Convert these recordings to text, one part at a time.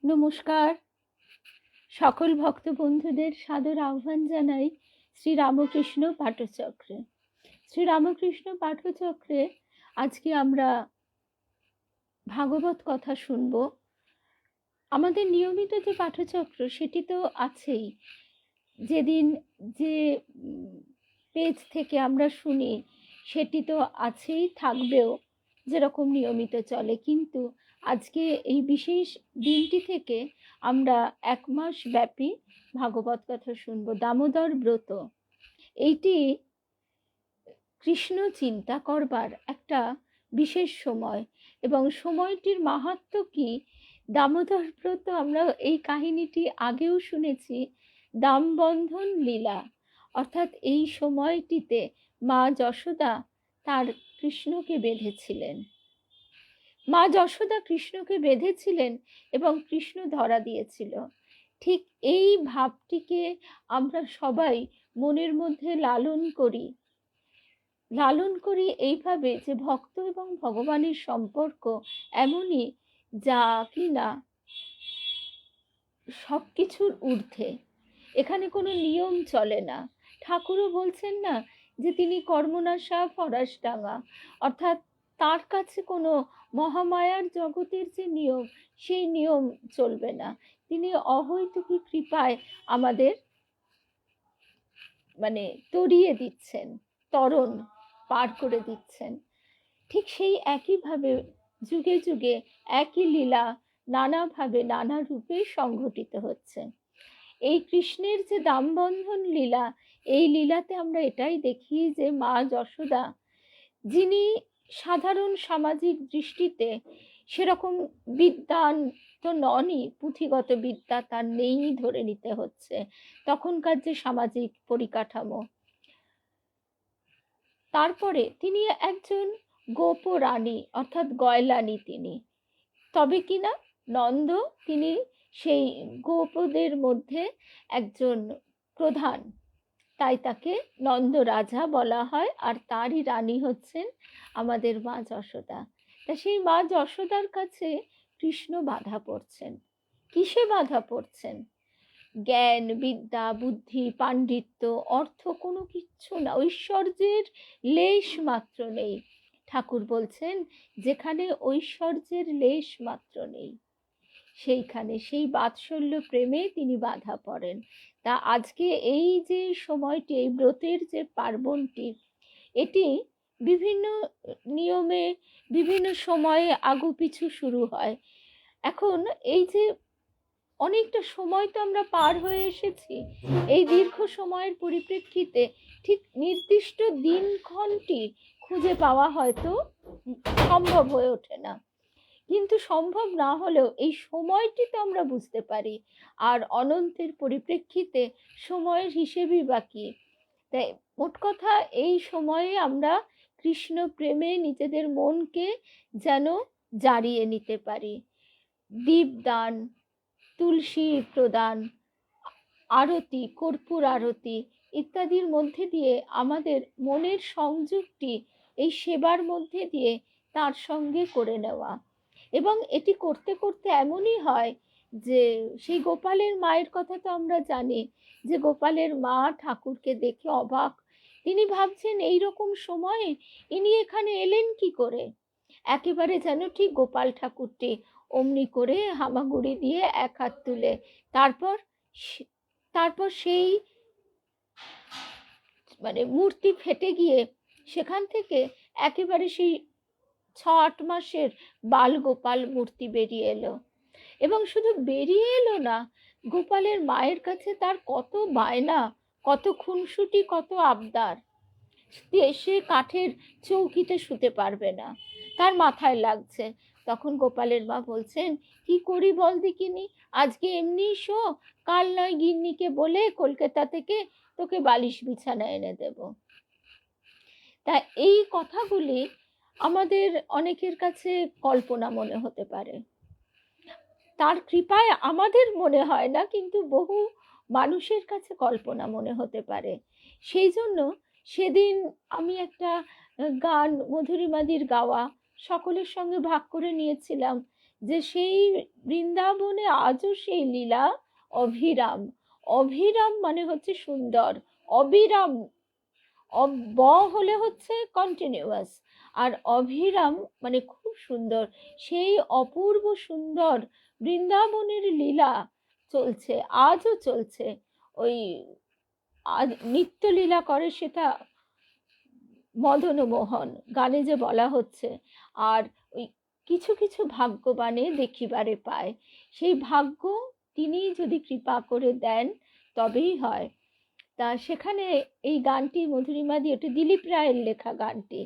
নমস্কার। সকল ভক্ত বন্ধুদের সাদর আহ্বান জানাই শ্রী রামকৃষ্ণ পাঠচক্রে। শ্রী রামকৃষ্ণ পাঠচক্রে আজকে আমরা ভাগবত কথা শুনব। আমাদের নিয়মিত যে পাঠচক্র সেটি তো আছেই, যেদিন যে পেজ থেকে আমরা শুনি সেটি তো আছেই, থাকবেও, যেরকম নিয়মিত চলে। কিন্তু আজকে এই বিশেষ দিনটি থেকে আমরা 1 মাস ব্যাপী ভাগবত কথা শুনব। দামোদর ব্রত, এইটি কৃষ্ণ চিন্তা করবার একটা বিশেষ সময়, এবং সময়টির মাহাত্ম্য কি, দামোদর ব্রত আমরা এই কাহিনীটি আগেও শুনেছি। দামবন্ধন লীলা, অর্থাৎ এই সময়টিতে মা যশোদা তার কৃষ্ণকে বেঁধেছিলেন। মা যশোদা কৃষ্ণকে বেঁধেছিলেন এবং কৃষ্ণ ধরা দিয়েছিল। ঠিক এই ভাবটিকে আমরা সবাই মনের মধ্যে লালন করি এইভাবে যে ভক্ত এবং ভগবানের সম্পর্ক এমনই, যা কিনা সব কিছুর ঊর্ধ্বে। এখানে কোনো নিয়ম চলে না। ঠাকুরও বলছেন না যে তিনি কর্মনাশা ফরাসডাঙ্গা, অর্থাৎ তার কাছে কোনো মহামায়ার জগতের যে নিয়ম, সেই নিয়ম চলবে না। তিনি অহৈতুকী কৃপায় আমাদের তরিয়ে দিচ্ছেন, তরণ পার করে দিচ্ছেন। ঠিক সেই একইভাবে যুগে যুগে একই লীলা নানাভাবে নানা রূপে সংঘটিত হচ্ছে। এই কৃষ্ণের যে দামবন্ধন লীলা, এই লীলাতে আমরা এটাই দেখি যে মা যশোদা, যিনি সাধারণ সামাজিক দৃষ্টিতে সেরকম বিদ্বান তো ননই, পুঁথিগত বিদ্যা তার নেই ধরে নিতে হচ্ছে, তখনকার যে সামাজিক পরিকাঠামো। তারপরে তিনি একজন গোপরানী অর্থাৎ গয়লানী তিনি, তবে কিনা নন্দ তিনি সেই গোপদের মধ্যে একজন প্রধান, তাই তাকে নন্দ রাজা বলা হয়। আর তারই রানী হচ্ছেন আমাদের মা যশোদা। তা সেই মা যশোদার কাছে কৃষ্ণ বাধা পড়ছেন। কিসে বাধা পড়ছেন? জ্ঞান, বিদ্যা, বুদ্ধি, পাণ্ডিত্য, অর্থ কোনো কিচ্ছু না, ঐশ্বর্যের লেশ মাত্র নেই। ঠাকুর বলছেন যেখানে ঐশ্বর্যের লেশ মাত্র নেই, সেইখানে সেই বাৎসল্য প্রেমে তিনি বাধা পড়েন। তা আজকে এই যে সময়টি, এই ব্রতের যে পার্বণটি, এটি বিভিন্ন নিয়মে বিভিন্ন সময়ে আগু পিছু শুরু হয়। এখন এই যে অনেকটা সময় তো আমরা পার হয়ে এসেছি, এই দীর্ঘ সময়ের পরিপ্রেক্ষিতে ঠিক নির্দিষ্ট দিনক্ষণটি খুঁজে পাওয়া হয়তো সম্ভব হয়ে ওঠে না, কিন্তু সম্ভব না হলেও এই সময়টি তো আমরা বুঝতে পারি। আর অনন্তের পরিপ্রেক্ষিতে সময়ের হিসেবই বাকি। তাই মোট কথা, এই সময়ে আমরা কৃষ্ণ প্রেমে নিজেদের মনকে যেন জারিয়ে নিতে পারি। দীপদান, তুলসী প্রদান, আরতি, কর্পূর আরতি ইত্যাদির মধ্যে দিয়ে আমাদের মনের সংযোগটি এই সেবার মধ্যে দিয়ে তার সঙ্গে করে নেওয়া। এবং এটি করতে করতে এমনই হয় যে সেই গোপালের মায়ের কথা তো আমরা জানি, যে গোপালের মা ঠাকুরকে দেখে অবাক। তিনি ভাবছেন এই রকম সময়ে ইনি এখানে এলেন কি করে। একেবারে যেন ঠিক গোপাল ঠাকুরটি অমনি করে হামাগুড়ি দিয়ে এক হাত তুলে, তারপর তারপর সেই মূর্তি ফেটে গিয়ে সেখান থেকে একেবারে সেই 6-8 মাসের বাল গোপাল মূর্তি বেরিয়ে এলো। এবং শুধু বেরিয়ে এলো না, গোপালের মায়ের কাছে তার কত বায়না, কত খুনসুটি, কত আবদার। সে কাঠের চৌকিতে শুতে পারবে না, তার মাথায় লাগছে। তখন গোপালের মা বলছেন, কি করি বল দেখিনি, আজকে এমনি শো, কাল নয় গিন্নিকে বলে কলকাতা থেকে তোকে বালিশ বিছানা এনে দেব। তা এই কথাগুলি আমাদের অনেকের কাছে কল্পনা মনে হতে পারে, তার কৃপায় আমাদের মনে হয় না, কিন্তু বহু মানুষের কাছে কল্পনা মনে হতে পারে। সেই জন্য সেদিন আমি একটা গান মধুরিমাদির গাওয়া সকলের সঙ্গে ভাগ করে নিয়েছিলাম, যে সেই বৃন্দাবনে আজও সেই লীলা অভিরাম। অভিরাম মানে হচ্ছে সুন্দর, অবিরাম ব হলে হচ্ছে কন্টিনিউয়াস, আর অভিরাম মানে খুব সুন্দর। সেই অপূর্ব সুন্দর বৃন্দাবনের লীলা চলছে, আজও চলছে। ওই আজ নিত্য লীলা করে সেটা মদন মোহন গানে যে বলা হচ্ছে। আর ওই কিছু কিছু ভাগ্যবানে দেখিবারে পায়, সেই ভাগ্য তিনি যদি কৃপা করে দেন তবেই হয়। তা সেখানে এই গানটি মধুরিমা দি, ওটা দিলীপ রায়ের লেখা গানটি,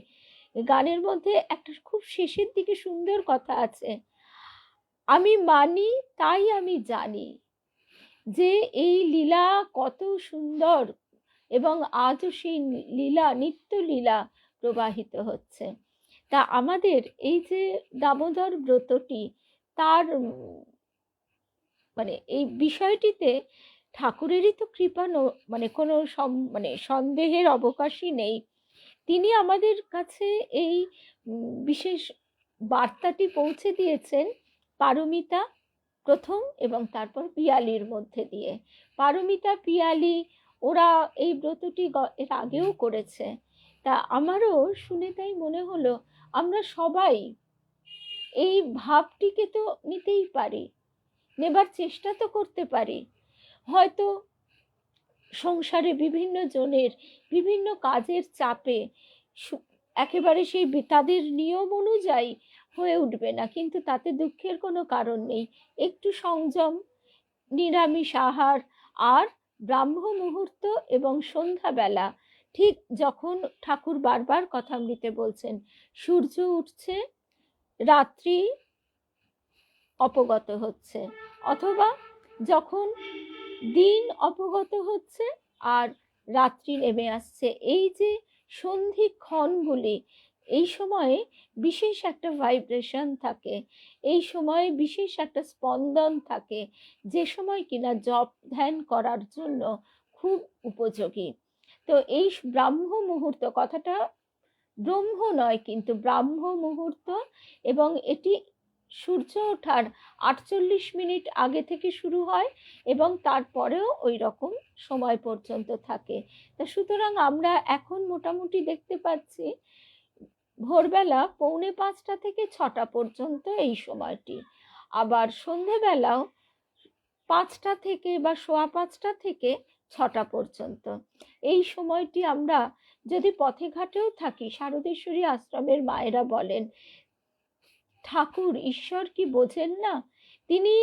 গানের মধ্যে একটা খুব শেষের দিকে সুন্দর কথা আছে, আমি মানি তাই আমি জানি যে এই লীলা কত সুন্দর, এবং আজও সেই লীলা নিত্য লীলা প্রবাহিত হচ্ছে। তা আমাদের এই যে দামোদর ব্রতটি, তার মানে এই বিষয়টিতে ঠাকুরেরই তো কৃপা, মানে কোনো মানে সন্দেহের অবকাশই নেই। তিনি আমাদের কাছে এই বিশেষ বার্তাটি পৌঁছে দিয়েছেন পারমিতা প্রথম এবং তারপর পিয়ালির মধ্যে দিয়ে। পারমিতা পিয়ালি ওরা এই ব্রতটি এর আগেও করেছে। তা আমারও শুনে তাই মনে হলো আমরা সবাই এই ভাবটিকে তো নিতেই পারি, নেবার চেষ্টা তো করতে পারি। হয়তো সংসারে বিভিন্ন জনের বিভিন্ন কাজের চাপে একেবারে সেই তাদের নিয়ম অনুযায়ী হয়ে উঠবে না, কিন্তু তাতে দুঃখের কোনো কারণ নেই। একটু সংযম, নিরামিষ আহার, আর ব্রাহ্ম মুহূর্ত এবং সন্ধ্যাবেলা, ঠিক যখন ঠাকুর বারবার কথামৃতে বলছেন সূর্য উঠছে, রাত্রি অপগত হচ্ছে, অথবা যখন দিন অপগত হচ্ছে আর রাত্রি নেমে আসছে, এই যে সন্ধিক্ষণগুলি, এই সময়ে বিশেষ একটা ভাইব্রেশন থাকে, এই সময়ে বিশেষ একটা স্পন্দন থাকে, যে সময় কিনা জপ ধ্যান করার জন্য খুব উপযোগী। তো এই ব্রাহ্ম মুহূর্ত, কথাটা ব্রহ্ম নয় কিন্তু ব্রাহ্ম মুহূর্ত, এবং এটি সূর্য ওঠার 48 মিনিট আগে থেকে শুরু হয় এবং তারপরেও ওই রকম সময় পর্যন্ত থাকে। তা সুতরাং আমরা এখন মোটামুটি দেখতে পাচ্ছি ভোরবেলা 4:45 থেকে 6টা পর্যন্ত এই সময়টি, আবার সন্ধেবেলাও 5টা থেকে বা 5:15 থেকে 6টা পর্যন্ত। এই সময়টি আমরা যদি পথে ঘাটেও থাকি, শারদেশ্বরী আশ্রমের মায়েরা বলেন ঠাকুর ঈশ্বর কি বোঝেন না, তিনি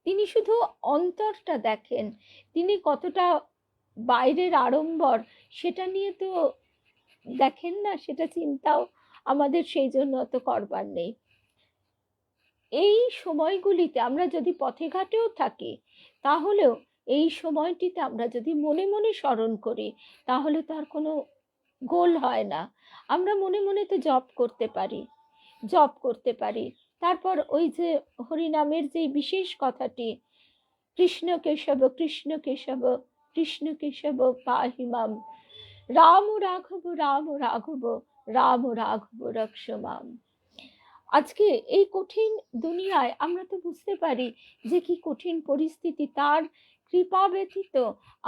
তিনি শুধু অন্তরটা দেখেন, তিনি কতটা বাইরের আড়ম্বর সেটা নিয়ে তো দেখেন না, সেটা চিন্তাও আমাদের সেই জন্য অত করবার নেই। এই সময়গুলিতে আমরা যদি পথে ঘাটেও থাকি, তাহলেও এই সময়টিতে আমরা যদি মনে মনে স্মরণ করি, তাহলে তো আর কোনো গোল হয় না। আমরা মনে মনে তো জপ করতে পারি, জপ করতে পারি। তারপর ওই যে হরিনামের যে বিশেষ কথাটি, কৃষ্ণ কেশব কৃষ্ণ কেশব কৃষ্ণ কেশব পাহিমাম, রাম রাঘব রাম রাঘব রাম রাঘব রক্ষমাম। আজকে এই কঠিন দুনিয়ায় আমরা তো বুঝতে পারি যে কি কঠিন পরিস্থিতি, তার কৃপা ব্যতীত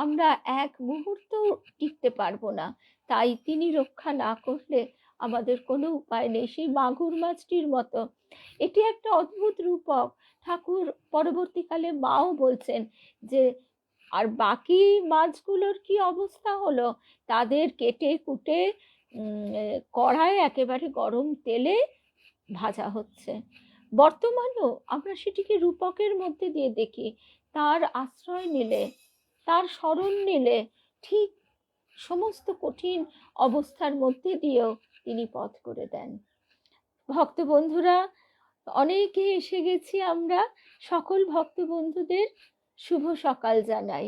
আমরা এক মুহূর্ত টিকতে পারবো না। তাই তিনি রক্ষা না করলে আমাদের কোনো উপায় নেই। সেই মাগুর মাছটির মতো এটি একটা অদ্ভুত রূপক। ঠাকুর পরবর্তীকালে মাও বলছেন যে আর বাকি মাছগুলোর কি অবস্থা হলো, তাদের কেটে কুটে কড়ায় একেবারে গরম তেলে ভাজা হচ্ছে। বর্তমানেও আমরা সেটিকে রূপকের মধ্যে দিয়ে দেখি, তার আশ্রয় নিলে, তার শরণ নিলে ঠিক সমস্ত কঠিন অবস্থার মধ্যে দিয়েও তিনি পথ করে দেন। ভক্ত বন্ধুরা, অনেকে এসে গেছি আমরা, সকল ভক্ত বন্ধুদের শুভ সকাল জানাই।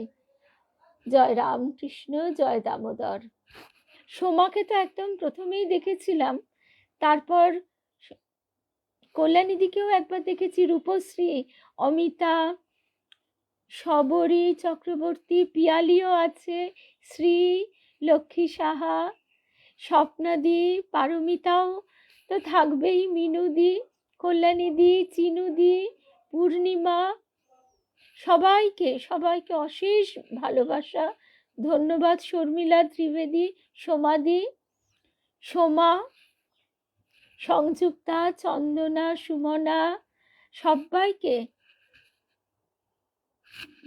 জয় রামকৃষ্ণ, জয় দামোদর। সোমাকে তো একদম প্রথমেই দেখেছিলাম, তারপর কল্যাণীদিকেও একবার দেখেছি, রূপশ্রী, অমিতা, শবরী চক্রবর্তী, পিয়ালিও আছে, শ্রী, লক্ষ্মী সাহা, স্বপ্নাদি, পারমিতাও তো থাকবেই, মিনুদি, কল্যাণীদি, চিনুদি, পূর্ণিমা, সবাইকে সবাইকে অশেষ ভালোবাসা, ধন্যবাদ। শর্মিলা ত্রিবেদী, সোমাদি, সোমা, সংযুক্তা, চন্দনা, সুমনা, সবাইকে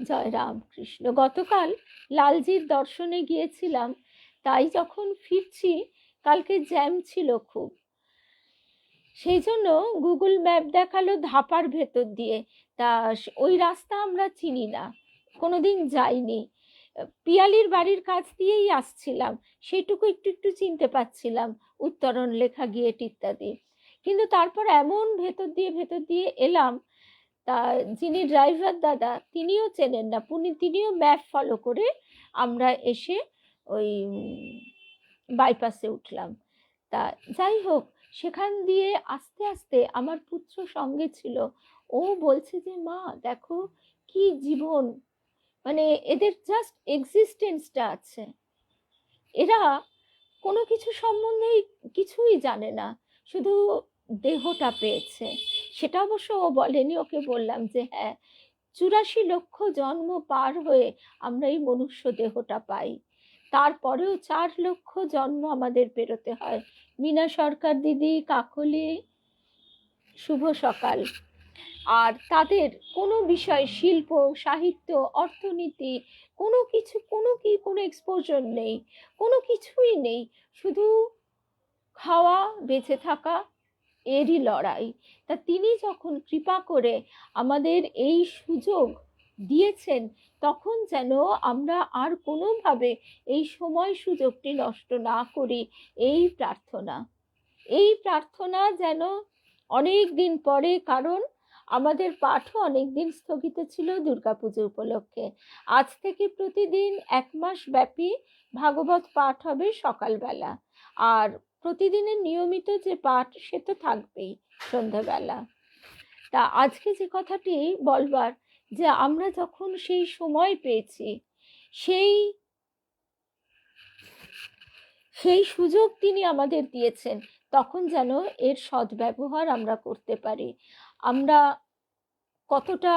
জয় রামকৃষ্ণ। গতকাল লালজির দর্শনে গিয়েছিলাম, তাই যখন ফিরছি কালকে জ্যাম ছিল খুব, সেই জন্য গুগল ম্যাপ দেখালো ধাপার ভেতর দিয়ে। তা ওই রাস্তা আমরা চিনি না, কোনোদিন যাইনি। পিয়ালির বাড়ির কাছ দিয়েই আসছিলাম, সেইটুকু একটু একটু চিনতে পারছিলাম, উত্তরণ লেখা গেট ইত্যাদি। কিন্তু তারপর এমন ভেতর দিয়ে এলাম, তা যিনি ড্রাইভার দাদা তিনিও চেনেন না, তিনিও ম্যাপ ফলো করে আমরা এসে ওই বাইপাসে উঠলাম। তা যাই হোক, সেখান দিয়ে আস্তে আস্তে আমার পুত্র সঙ্গে ছিল। ও বলছে যে মা দেখো কি জীবন, মানে এদের জাস্ট এক্সিস্টেন্সটা আছে, এরা কোনো কিছু সম্বন্ধেই কিছুই জানে না, শুধু দেহটা পেয়েছে। সেটা অবশ্য ও বলেনি, ওকে বললাম যে হ্যাঁ 84 লক্ষ জন্ম পার হয়ে আমরা এই মনুষ্য দেহটা পাই, তারপরেও 4 লক্ষ জন্ম আমাদের পেরোতে হয়। মিনা সরকার দিদি, কাকলি, শুভ সকাল। আর তাদের কোনো বিষয়, শিল্প, সাহিত্য, অর্থনীতি, কোনো এক্সপোজার নেই, কোনো কিছুই নেই, শুধু খাওয়া, বেঁচে থাকা, এরই লড়াই। তা তিনি যখন কৃপা করে আমাদের এই সুযোগ দিয়েছেন, তখন যেন আমরা আর কোনোভাবে এই সময় সুযোগটি নষ্ট না করি, এই প্রার্থনা যেন অনেক দিন পরে, কারণ আমাদের পাঠও অনেক দিন স্থগিত ছিল দুর্গাপুজো উপলক্ষে। আজ থেকে প্রতিদিন 1 মাস ব্যাপী ভাগবত পাঠ হবে সকালবেলা, আর প্রতিদিনের নিয়মিত যে পাঠ সে তো থাকবেই সন্ধ্যাবেলা। তা আজকে যে কথাটি বলবার, যে আমরা যখন সেই সময় পেয়েছি, সেই সুযোগ তিনি আমাদের দিয়েছেন, তখন যেন এর সদ্ব্যবহার আমরা করতে পারি। আমরা কতটা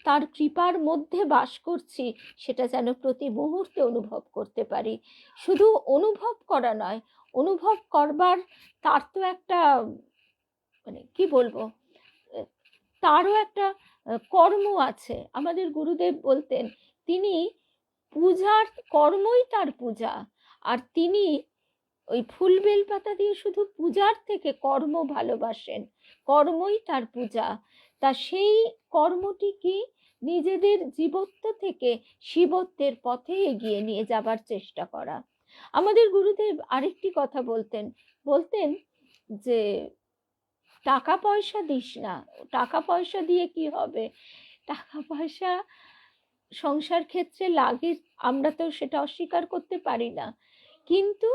তার কৃপার মধ্যে বাস করছি সেটা যেন প্রতি মুহূর্তে অনুভব করতে পারি। শুধু অনুভব করা নয়, অনুভব করবার তার তো একটা, মানে কি বলবো, তারও একটা কর্ম আছে। আমাদের গুরুদেব বলতেন তিনি পূজার কর্মই তার পূজা, আর তিনি ওই ফুল বেল পাতা দিয়ে শুধু পূজার থেকে কর্ম ভালোবাসেন, কর্মই তার পূজা। তা সেই কর্মটি কি, নিজেদের জীবত্ব থেকে শিবত্বের পথে এগিয়ে নিয়ে যাবার চেষ্টা করা। আমাদের গুরুদেব আরেকটি কথা বলতেন যে টাকা পয়সা দিস না, টাকা পয়সা দিয়ে কি হবে, টাকা পয়সা সংসার ক্ষেত্রে লাগে, আমরা তো সেটা অস্বীকার করতে পারি না, কিন্তু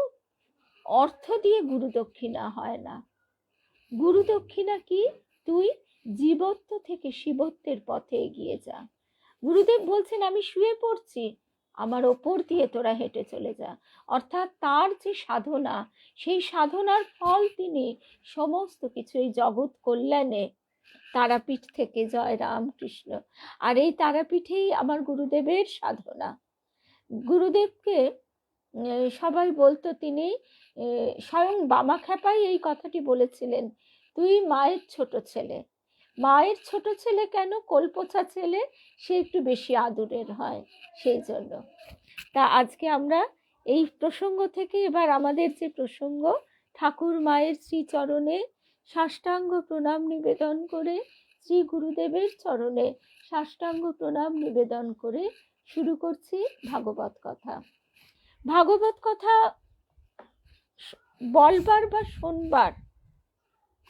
অর্থ দিয়ে গুরু দক্ষিণা হয় না। গুরু দক্ষিণা কি, তুই জীবত্ব থেকে শিবত্বের পথে এগিয়ে যা। গুরুদেব বলছেন আমি শুয়ে পড়ছি, আমার ওপর দিয়ে তোরা হেঁটে চলে যা। অর্থাৎ তার যে সাধনা, সেই সাধনার ফল তিনি সমস্ত কিছু এই জগৎ কল্যাণে তারাপীঠ থেকে, জয় রামকৃষ্ণ। আর এই তারাপীঠেই আমার গুরুদেবের সাধনা। গুরুদেবকে সবাই বলতো, তিনি স্বয়ং বামাখ্যাপাই এই কথাটি বলেছিলেন, তুই মায়ের ছোট ছেলে। মায়ের ছোট ছেলে কেন, কোলপোছা ছেলে সে একটু বেশি আদরের হয়, সেই জন্য। তা আজকে আমরা এই প্রসঙ্গ থেকে এবার আমাদের যে প্রসঙ্গ, ঠাকুর মায়ের শ্রীচরণে সাষ্টাঙ্গ প্রণাম নিবেদন করে, শ্রী গুরুদেবের চরণে সাষ্টাঙ্গ প্রণাম নিবেদন করে শুরু করছি ভাগবত কথা। ভাগবত কথা বলবার বা শুনবার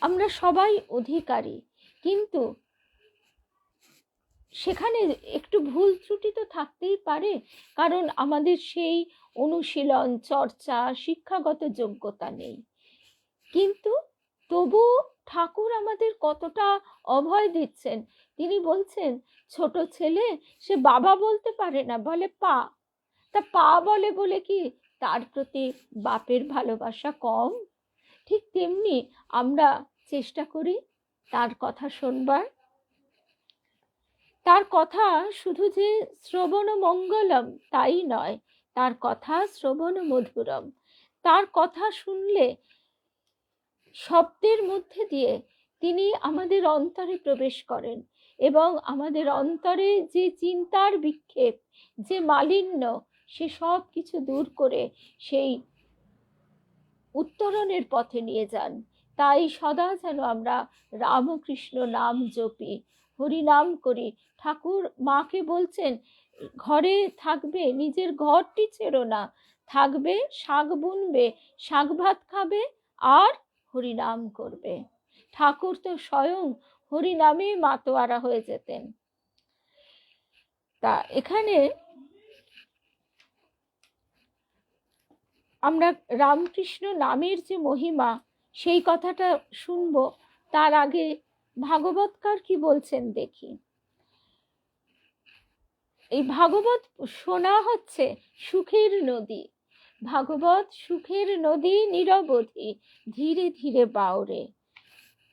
আমরা সবাই অধিকারী, কিন্তু সেখানে একটু ভুল ত্রুটি তো থাকতেই পারে, কারণ আমাদের সেই অনুশীলন, চর্চা, শিক্ষাগত যোগ্যতা নেই। কিন্তু তবু ঠাকুর আমাদের কতটা অভয় দিচ্ছেন। তিনি বলছেন ছোট ছেলে সে বাবা বলতে পারে না, বলে পা। তা পা বলে বলে কি তার প্রতি বাপের ভালোবাসা কম? ঠিক তেমনি আমরা চেষ্টা করি তার কথা শুনবার। তার কথা শুধু যে শ্রবণ মঙ্গলম তাই নয়, তার কথা শ্রবণ মধুরম। তার কথা শুনলে শব্দের মধ্যে দিয়ে তিনি আমাদের অন্তরে প্রবেশ করেন এবং আমাদের অন্তরে যে চিন্তার বিক্ষেপ, যে মালিন্য, সে সব কিছু দূর করে সেই উত্তরণের পথে নিয়ে যান। তাই সদা যেন আমরা রামকৃষ্ণ নাম জপি, হরিনাম করি। ঠাকুর মাকে বলছেন, ঘরে থাকবে, নিজের ঘরটি ছেড়ো না, থাকবে, শাক বুনবে, শাক ভাত খাবে আর হরিনাম করবে। ঠাকুর তো স্বয়ং হরিনামে মাতোয়ারা হয়ে যেতেন। তা এখানে আমরা রামকৃষ্ণ নামের যে মহিমা, সেই কথাটা শুনবো। তার আগে ভাগবতকার কি বলছেন দেখি। এই ভাগবত শোনা হচ্ছে সুখের নদী। ভাগবত সুখের নদী নিরবধি, ধীরে ধীরে বাউরে।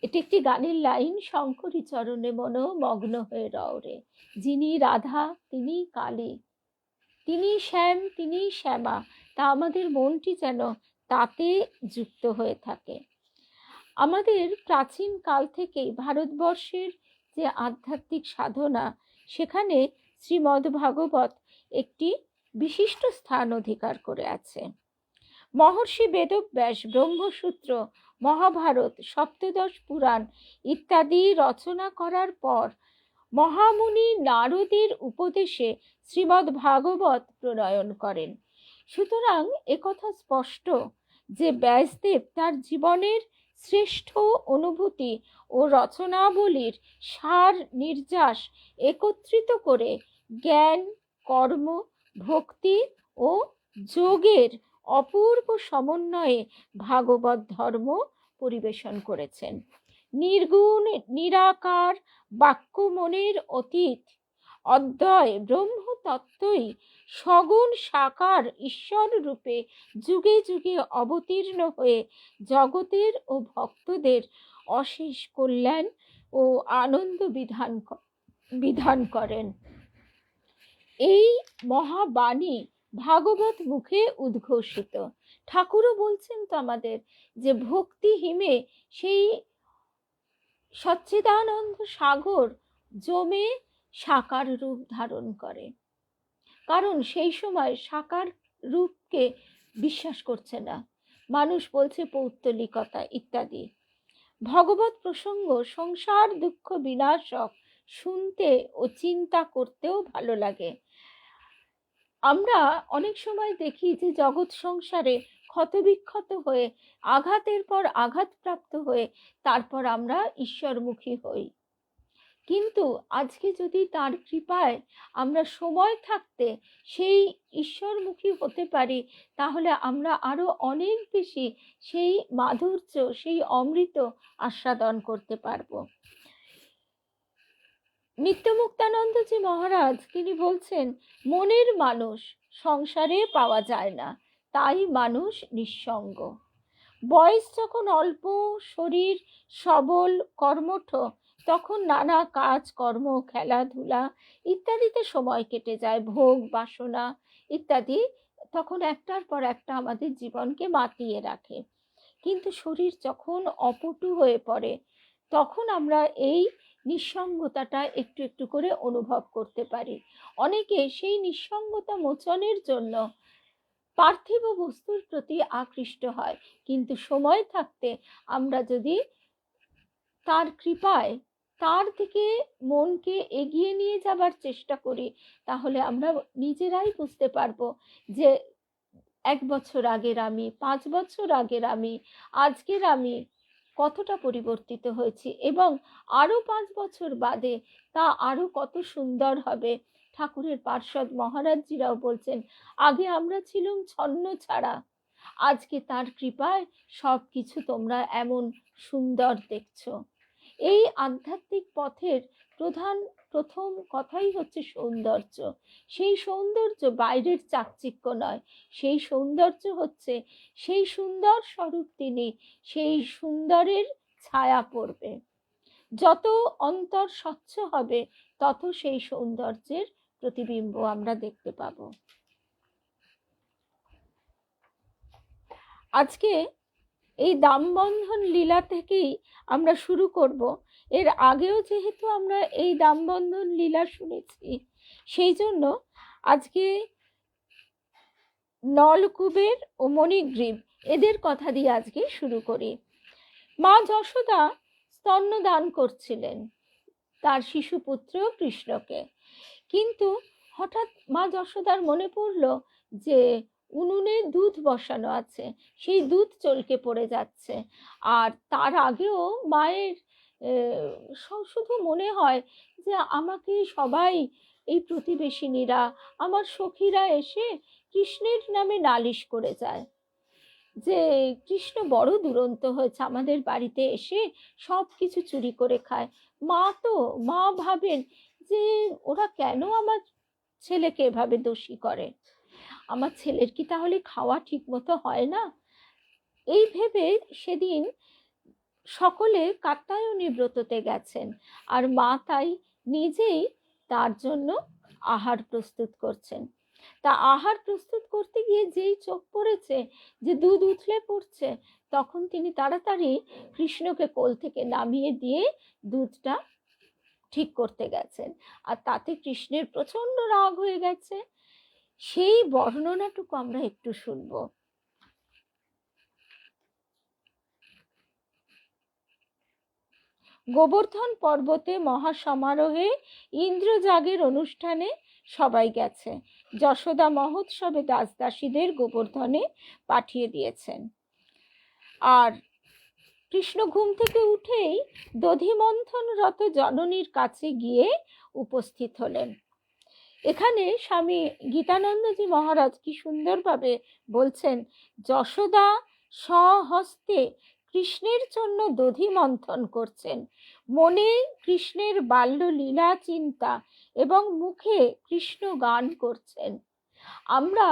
এটি একটি গানের লাইন। শঙ্করী চরণে মন মগ্ন হয়ে রওরে। যিনি রাধা তিনি কালী, তিনি শ্যাম তিনি শ্যামা, তা আমাদের মনটি যেন তাতে যুক্ত হয়ে থাকে। আমাদের প্রাচীন কাল থেকেই ভারতবর্ষের যে আধ্যাত্মিক সাধনা, সেখানে শ্রীমদ্ ভাগবত একটি বিশিষ্ট স্থান অধিকার করে আছে। মহর্ষি বেদব্যাস ব্রহ্মসূত্র, মহাভারত, সপ্তদশ পুরাণ ইত্যাদি রচনা করার পর মহামুনি নারদের উপদেশে শ্রীমদ্ ভাগবত প্রণয়ন করেন। সুতরাং একথা স্পষ্ট যে ব্যাসদেব তার জীবনের শ্রেষ্ঠ অনুভূতি ও রচনাবলীর সার নির্যাস একত্রিত করে জ্ঞান, কর্ম, ভক্তি ও যোগের অপূর্ব সমন্বয়ে ভাগবত ধর্ম পরিবেশন করেছেন। নির্গুণ নিরাকার বাক্য মনের অতীত অদ্বয় ব্রহ্ম তত্ত্বই সগুণ সাকার ঈশ্বর রূপে যুগে যুগে অবতীর্ণ হয়ে জগতের ও ভক্তদের অশেষ কল্যাণ ও আনন্দ বিধান করেন। এই মহাবাণী ভাগবত মুখে উদ্ঘোষিত। ঠাকুরও বলছেন তো আমাদের যে ভক্তি হিমে সেই সচ্চিদানন্দ সাগর জমে সাকার রূপ ধারণ করে। কারণ সেই সময় সাকার রূপকে বিশ্বাস করছে না, মানুষ বলছে পৌত্তলিকতা ইত্যাদি। ভগবত প্রসঙ্গ সংসার দুঃখ বিনাশক, শুনতে ও চিন্তা করতেও ভালো লাগে। আমরা অনেক সময় দেখি যে জগৎ সংসারে ক্ষতবিক্ষত হয়ে আঘাতের পর আঘাতপ্রাপ্ত হয়ে তারপর আমরা ঈশ্বরমুখী হই। কিন্তু আজকে যদি তার কৃপায় আমরা সময় থাকতে সেই ঈশ্বরমুখী হতে পারি, তাহলে আমরা আরো অনেক বেশি সেই মাধুর্য, সেই অমৃত আস্বাদন করতে পারবো। নিত্যমুক্তানন্দজি মহারাজ তিনি বলছেন, মনের মানুষ সংসারে পাওয়া যায় না, তাই মানুষ নিঃসঙ্গ। বয়স যখন অল্প, শরীর সবল কর্মঠ, তখন নানা কাজ কর্ম, খেলাধুলা ইত্যাদিতে সময় কেটে যায়। ভোগ বাসনা ইত্যাদি তখন একটার পর একটা আমাদের জীবনকে মাতিয়ে রাখে। কিন্তু শরীর যখন অপটু হয়ে পড়ে, তখন আমরা এই নিঃসঙ্গতাটা একটু একটু করে অনুভব করতে পারি। অনেকে সেই নিঃসঙ্গতা মোচনের জন্য পার্থিব বস্তুর প্রতি আকৃষ্ট হয়। কিন্তু সময় থাকতে আমরা যদি তার কৃপায় তার থেকে মনকে এগিয়ে নিয়ে যাবার চেষ্টা করি, তাহলে আমরা নিজেরাই বুঝতে পারবো যে 1 বছর আগের আমি, 5 বছর আগের আমি, আজকের আমি কতটা পরিবর্তিত হয়েছি এবং আরো 5 বছর বাদে তা আরো কত সুন্দর হবে। ঠাকুরের পার্ষদ মহারাজজিরাও বলছেন, আগে আমরা ছিলাম ছন্ন ছাড়া, আজকে তার কৃপায় সবকিছু তোমরা এমন সুন্দর দেখছো। এই আধ্যাত্মিক পথের প্রথম কথাই হচ্ছে সৌন্দর্য। সেই সৌন্দর্য বাইরের চাকচিক্য নয়, সেই সৌন্দর্য হচ্ছে সেই সুন্দর স্বরূপ তিনি, সেই সুন্দরের ছায়া পড়বে। যত অন্তর স্বচ্ছ হবে তত সেই সৌন্দর্যের প্রতিবিম্ব আমরা দেখতে পাব। আজকে এই দামবন্ধন লীলা থেকেই আমরা শুরু করব। এর আগেও যেহেতু আমরা এই দামবন্ধন লীলা শুনেছি, সেই জন্য আজকে নলকুবের ও মণিগ্রীব এদের কথা দিয়ে আজকে শুরু করি। মা যশোদা স্তন্যদান করছিলেন তার শিশুপুত্র কৃষ্ণকে, কিন্তু হঠাৎ মা যশোদার মনে পড়ল যে উনুনে দুধ বসানো আছে, সেই দুধ চলকে পড়ে যাচ্ছে। আর তার আগেও মায়ের শুধু মনে হয় যে আমাকে সবাই, এই প্রতিবেশিনীরা, আমার সখীরা এসে কৃষ্ণের নামে নালিশ করে যায় যে কৃষ্ণ বড় দুরন্ত হয়েছে, আমাদের বাড়িতে এসে সব কিছু চুরি করে খায়। মা ভাবেন যে ওরা কেন আমার ছেলেকে এভাবে দোষী করে, আমার ছেলের কি তাহলে খাওয়া ঠিক মতো হয় না? এই ভেবে সেদিন সকলে কাত্যায়নী ব্রততে গেছেন, আর মা তাই নিজেই তার জন্য আহার প্রস্তুত করছেন। তা আহার প্রস্তুত করতে গিয়ে যেই চোখ পড়েছে যে দুধ উথলে পড়ছে, তখন তিনি তাড়াতাড়ি কৃষ্ণকে কোল থেকে নামিয়ে দিয়ে দুধটা ঠিক করতে গেছেন। আর তাতে কৃষ্ণের প্রচন্ড রাগ হয়ে গেছে। সেই বর্ণনাটুকু আমরা একটু শুনবো। গোবর্ধন পর্বতে মহাসমারোহে ইন্দ্রযাগের অনুষ্ঠানে সবাই গেছে। যশোদা মহোৎসবে দাসদাসীদের গোবর্ধনে পাঠিয়ে দিয়েছেন। আর কৃষ্ণ ঘুম থেকে উঠেই দধিমন্থনরত জননীর কাছে গিয়ে উপস্থিত হলেন। এখানে স্বামী গীতানন্দজি মহারাজ কি সুন্দরভাবে বলছেন, যশোদা স্বহস্তে কৃষ্ণের জন্য দধি মন্থন করছেন, মনে কৃষ্ণের বাল্য লীলা চিন্তা এবং মুখে কৃষ্ণ গান করছেন। আমরা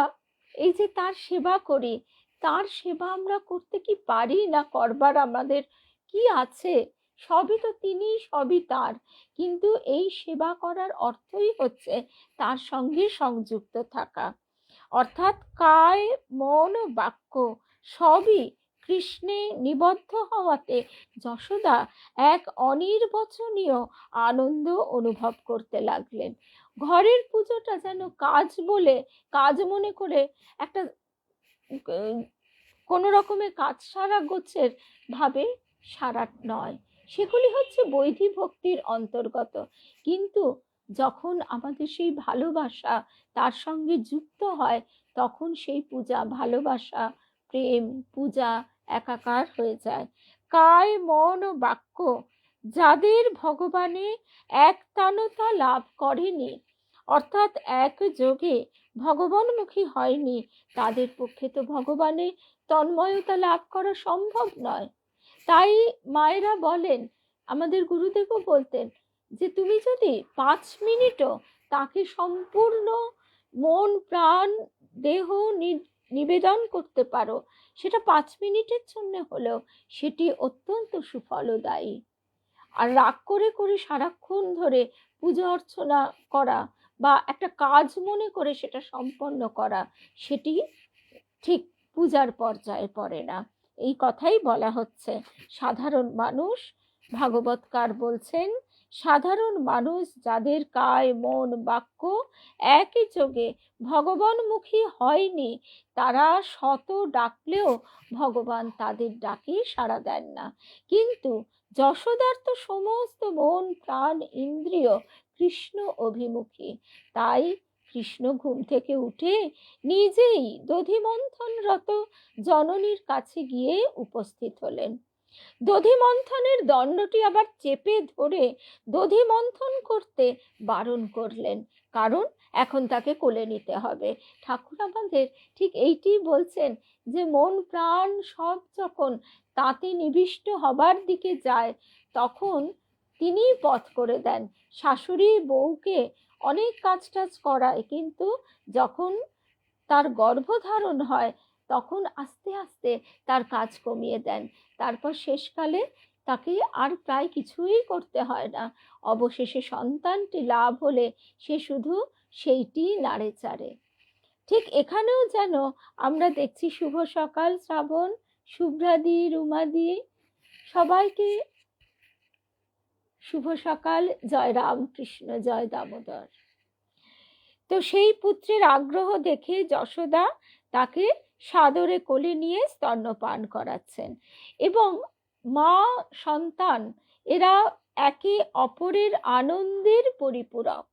এই যে তার সেবা করি, তার সেবা আমরা করতে কি পারি না? করবার আমাদের কি আছে? সবই তো তিনি, সবই তার। কিন্তু এই সেবা করার অর্থই হচ্ছে তার সঙ্গে সংযুক্ত থাকা, অর্থাৎ কায় মন ও বাক্য সবই কৃষ্ণে নিবদ্ধ হওয়াতে যশোদা এক অনির্বচনীয় আনন্দ অনুভব করতে লাগলেন। ঘরের পুজোটা যেন কাজ মনে করে একটা কোনো রকমের কাজ সারা গোছের ভাবে সারা নয়, সেগুলি হচ্ছে বৈধি ভক্তির অন্তর্গত। কিন্তু যখন আমাদের সেই ভালোবাসা তার সঙ্গে যুক্ত হয়, তখন সেই পূজা ভালোবাসা, প্রেম, পূজা একাকার হয়ে যায়। কায় মন ও বাক্য যাদের ভগবানে একতানতা লাভ করেনি, অর্থাৎ এক যোগে ভগবানমুখী হয়নি, তাদের পক্ষে তো ভগবানে তন্ময়তা লাভ করা সম্ভব নয়। তাই মায়েরা বলেন, আমাদের গুরুদেবও বলতেন যে তুমি যদি 5 মিনিটও তাকে সম্পূর্ণ মন প্রাণ দেহ নিবেদন করতে পারো, সেটা 5 মিনিটের জন্য হলেও সেটি অত্যন্ত সুফলদায়ী। আর রাগ করে করে সারাক্ষণ ধরে পূজা অর্চনা করা বা একটা কাজ মনে করে সেটা সম্পন্ন করা, সেটি ঠিক পূজার পর্যায়ে পড়ে না। এই কথাই বলা হচ্ছে। সাধারণ মানুষ, ভাগবতকার বলছেন, সাধারণ মানুষ যাদের কায় মন বাক্য একই যোগে ভগবানমুখী হয়নি, তারা শত ডাকলেও ভগবান তাদের ডাকে সাড়া দেন না। কিন্তু যশোদার তো সমস্ত মন প্রাণ ইন্দ্রিয় কৃষ্ণ অভিমুখী। তাই কৃষ্ণ ঘুম থেকে উঠে নিজেই দধিমন্থনরত জননীর কাছে গিয়ে উপস্থিত হলেন। দধিমন্থনের দণ্ডটি আবার চেপে ধরে দধিমন্থন করতে বারণ করলেন, কারণ এখন তাকে কোলে নিতে হবে। ঠাকুর আমাদের ঠিক এইটি বলছেন যে মন প্রাণ সব যখন তাতে নিবিষ্ট হবার দিকে যায়, তখন তিনি পথ করে দেন। শাশুড়ি বউকে অনেক কাজ টাজ করায়, কিন্তু যখন তার গর্ভধারণ হয় তখন আস্তে আস্তে তার কাজ কমিয়ে দেন। তারপর শেষকালে তাকে আর প্রায় কিছুই করতে হয় না। অবশেষে সন্তানটি লাভ হলে সে শুধু সেইটি নাড়ে চাড়ে। ঠিক এখানেও যেন আমরা দেখছি শুভ সকাল শ্রাবণ, শুভ্রাদি, রুমাদি, সবাইকে শুভ সকাল। জয় রামকৃষ্ণ, জয় দামোদর। তো সেই পুত্রের আগ্রহ দেখে যশোদা তাকে সাদরে কোলে নিয়ে স্তন্যপান করাচ্ছেন এবং মা সন্তান এরা একে অপরের আনন্দের পরিপূরক।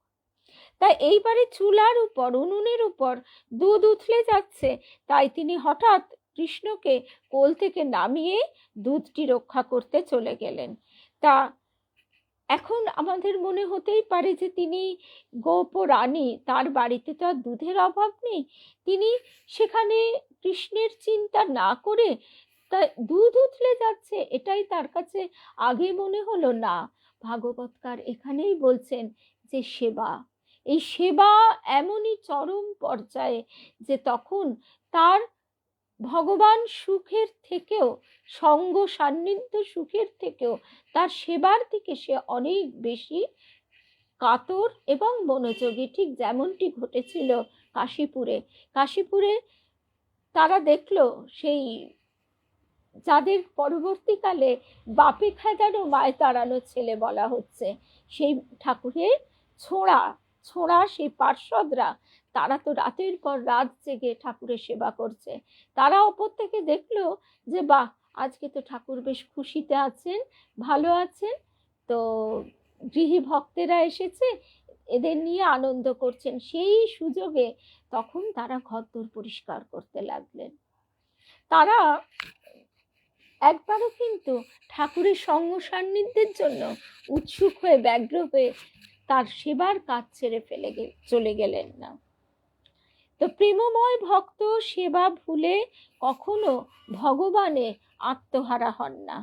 তাই এইবারে চুলার উপর, উনুনের উপর দুধ উথলে যাচ্ছে, তাই তিনি হঠাৎ কৃষ্ণকে কোল থেকে নামিয়ে দুধটি রক্ষা করতে চলে গেলেন। তা এখন আমাদের মনে হতেই পারে যে তিনি গোপ রানী, তার বাড়িতে তো আর দুধের অভাব নেই, তিনি সেখানে কৃষ্ণের চিন্তা না করে তা দুধ উথলে যাচ্ছে, এটাই তার কাছে আগে মনে হলো না। ভাগবতকার এখানেই বলছেন যে সেবা, এই সেবা এমনই চরম পর্যায়ে যে তখন তার ভগবান সুখের থেকেও, সঙ্গ সান্নিধ্য সুখের থেকেও তার সেবার দিকে সে অনেক বেশি কাতর এবং মনোযোগী। ঠিক যেমনটি ঘটেছিল কাশীপুরে। কাশীপুরে তারা দেখলো সেই যাদের পরবর্তীকালে বাপে খেদানো মায় তাড়ানো ছেলে বলা হচ্ছে, সেই ঠাকুরের ছোঁড়া ছোঁড়া সেই পার্ষদরা, তারা তো রাতের পর রাত জেগে ঠাকুরের সেবা করছে। তারা ওপর থেকে দেখলো যে বাহ, আজকে তো ঠাকুর বেশ খুশিতে আছেন, ভালো আছেন, তো গৃহী ভক্তেরা এসেছে, এদের নিয়ে আনন্দ করছেন। সেই সুযোগে তখন তারা ঘরদোর পরিষ্কার করতে লাগলেন। তারা একবারও কিন্তু ঠাকুরের সঙ্গ সান্নিধ্যের জন্য উৎসুক হয়ে, ব্যগ্র হয়ে তার সেবার কাজ ছেড়ে ফেলে চলে গেলেন না। তো প্রেমময় ভক্ত সেবা ভুলে কখনো ভগবানে আত্মহারা হন না।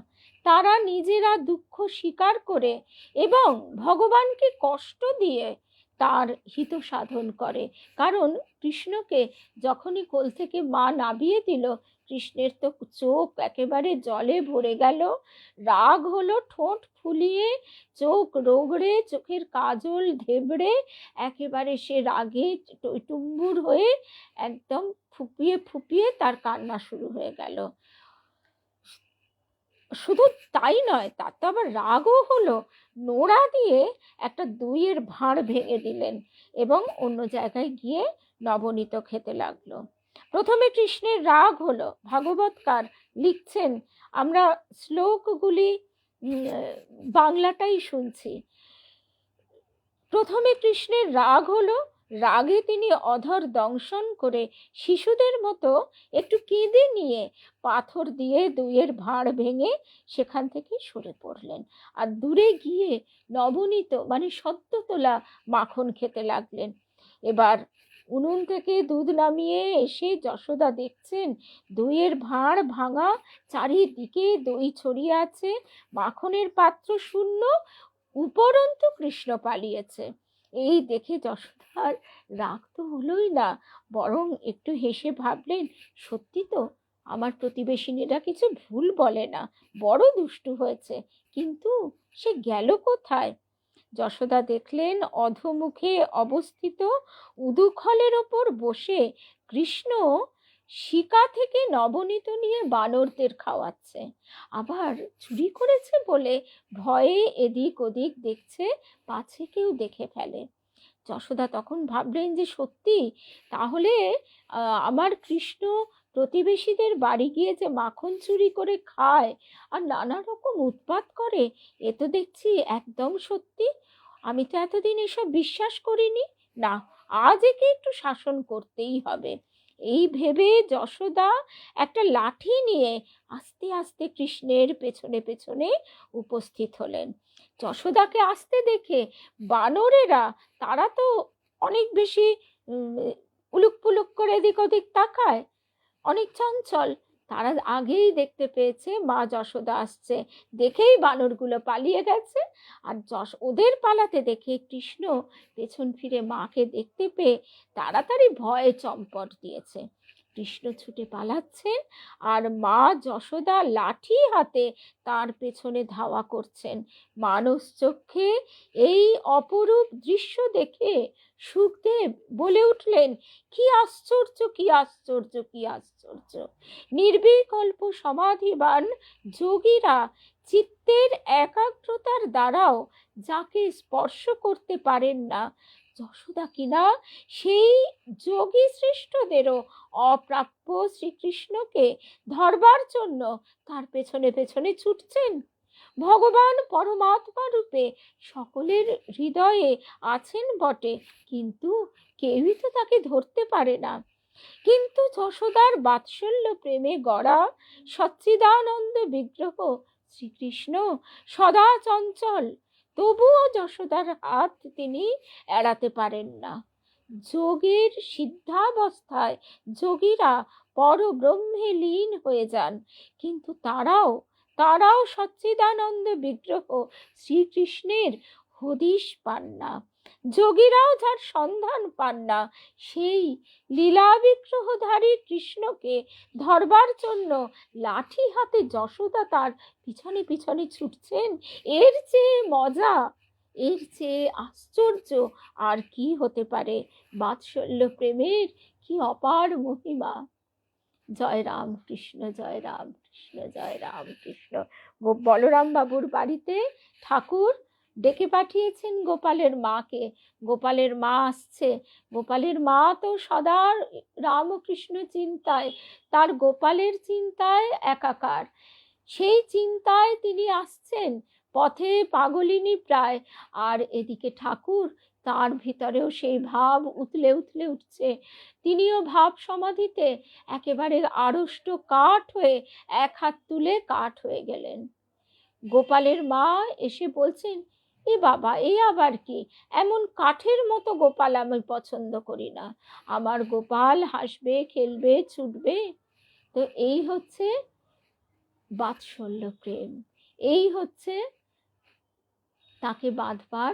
তারা নিজেরা দুঃখ স্বীকার করে এবং ভগবানকে কষ্ট দিয়ে তার হিত সাধন করে। কারণ কৃষ্ণকে যখনই কোল থেকে মা নামিয়ে দিল, কৃষ্ণের তো চোখ একেবারে জলে ভরে গেল, রাগ হলো, ঠোঁট ফুলিয়ে, চোখ রোগড়ে, চোখের কাজল ঢেবড়ে একেবারে সে রাগে টইটুম্বুর হয়ে একদম ফুপিয়ে ফুপিয়ে তার কান্না শুরু হয়ে গেল। শুধু তাই নয়, তার তো আবার রাগও হলো, নোড়া দিয়ে একটা দইয়ের ভাঁড় ভেঙে দিলেন এবং অন্য জায়গায় গিয়ে নবনীত খেতে লাগলো। প্রথমে কৃষ্ণের রাগ হলো। ভাগবতকার লিখছেন, আমরা শ্লোকগুলি বাংলাটাই শুনছি। প্রথমে কৃষ্ণের রাগ হলো, রাগে তিনি অধর দংশন করে শিশুদের মতো একটু কেঁদে নিয়ে পাথর দিয়ে দইয়ের ভাঁড় ভেঙে সেখান থেকে সরে পড়লেন আর দূরে গিয়ে নবনীত মানে সদ্য তোলা মাখন খেতে লাগলেন। এবার উনুন থেকে দুধ নামিয়ে এসে যশোদা দেখছেন দইয়ের ভাঁড় ভাঙা, চারিদিকে দই ছড়িয়ে আছে, মাখনের পাত্র শূন্য, উপরন্তু কৃষ্ণ পালিয়েছে। এই দেখে যশোদার রাগ তো হলোই না, বরং একটু হেসে ভাবলেন, সত্যি তো আমার প্রতিবেশিনীরা কিছু ভুল বলে না, বড় দুষ্টু হয়েছে, কিন্তু সে গেল কোথায়? যশোদা দেখলেন অধোমুখে অবস্থিত উদুখলের ওপর বসে কৃষ্ণ শিকা থেকে নবনীত নিয়ে বানরদের খাওয়াচ্ছে। আবার চুরি করেছে বলে ভয়ে এদিক ওদিক দেখছে, পাছে কেউ দেখে ফেলে। যশোদা তখন ভাবলেন যে সত্যি তাহলে আমার কৃষ্ণ প্রতিবেশীদের বাড়ি গিয়ে যে মাখন চুরি করে খায় আর নানা রকম উৎপাত করে, এ তো দেখছি একদম সত্যি। আমি তো এতদিন এসব বিশ্বাস করিনি। না, আজ একে একটু শাসন করতেই হবে। এই ভেবে যশোদা একটা লাঠি নিয়ে আস্তে আস্তে কৃষ্ণের পেছনে পেছনে উপস্থিত হলেন। যশোদাকে আসতে দেখে বানরেরা, তারা তো অনেক বেশি উলুক পুলুক করে এদিক ওদিক তাকায়, অনেক চঞ্চল, তারা আগেই দেখতে পেয়েছে মা যশোদা আসছে, দেখেই বানরগুলো পালিয়ে গেছে। আর ওদের পালাতে দেখে কৃষ্ণ পেছন ফিরে মাকে দেখতে পেয়ে তাড়াতাড়ি ভয়ে চম্পট দিয়েছে। কৃষ্ণ ছুটে পালাচ্ছেন আর মা যশোদা লাঠি হাতে তার পেছনে ধাওয়া করছেন। মানস চক্ষে এই অপরূপ দৃশ্য দেখে সুখদেব বলে উঠলেন, কি আশ্চর্য, কি আশ্চর্য, কি আশ্চর্য! নির্বিকল্প সমাধিবান যোগীরা চিত্তের একাগ্রতার দ্বারাও যাকে স্পর্শ করতে পারেন না, যশোদা কিনা সেই যোগী শ্রেষ্ঠদেরও অপ্রাপ্য শ্রীকৃষ্ণকে ধরবার জন্য তার পেছনে পেছনে ছুটছেন। ভগবান পরমাত্মা রূপে সকলের হৃদয়ে আছেন বটে, কিন্তু কেউই তো তাকে ধরতে পারে না। কিন্তু যশোদার বাৎসল্য প্রেমে গড়া সচ্চিদানন্দ বিগ্রহ শ্রীকৃষ্ণ সদা চঞ্চল, তবুও যশোদার হাত তিনি এড়াতে পারেন না। যোগের সিদ্ধাবস্থায় যোগীরা পরব্রহ্মে লীন হয়ে যান, কিন্তু তারাও সচ্চিদানন্দ বিগ্রহ শ্রীকৃষ্ণের হদিশ পান না। যোগীরাও যার সন্ধান পান না, সেই লীলা বিগ্রহধারী কৃষ্ণকে ধরবার জন্য লাঠি হাতে যশোদা তার পিছনে পিছনে ছুটছেন। এর চেয়ে মজা, এর চেয়ে আশ্চর্য আর কি হতে পারে! বাৎসল্য প্রেমের কি অপার মহিমা! জয় রাম কৃষ্ণ, জয় রাম কৃষ্ণ, জয় রাম কৃষ্ণ। বলরাম বাবুর বাড়িতে ঠাকুর ডেকে পাঠিয়েছেন গোপালের মাকে। গোপালের মা আসছে। গোপালের মা তো সদা রামকৃষ্ণ চিন্তায়, তার গোপালের চিন্তায় একাকার। সেই চিন্তায় তিনি আসছেন, পথে পাগলিনী প্রায়। আর এদিকে ঠাকুর, তার ভিতরেও সেই ভাব উতলে উতলে উঠছে। তিনিও ভাব সমাধিতে একেবারে আড়ষ্ট কাঠ হয়ে এক হাত তুলে কাঠ হয়ে গেলেন। গোপালের মা এসে বলছেন, এ বাবা, এ আবার কি? এমন কাঠের মতো গোপাল আমি পছন্দ করি না। আমার গোপাল হাসবে, খেলবে, ছুটবে। তো এই হচ্ছে বাৎসল্য প্রেম, এই হচ্ছে তাকে বাঁধবার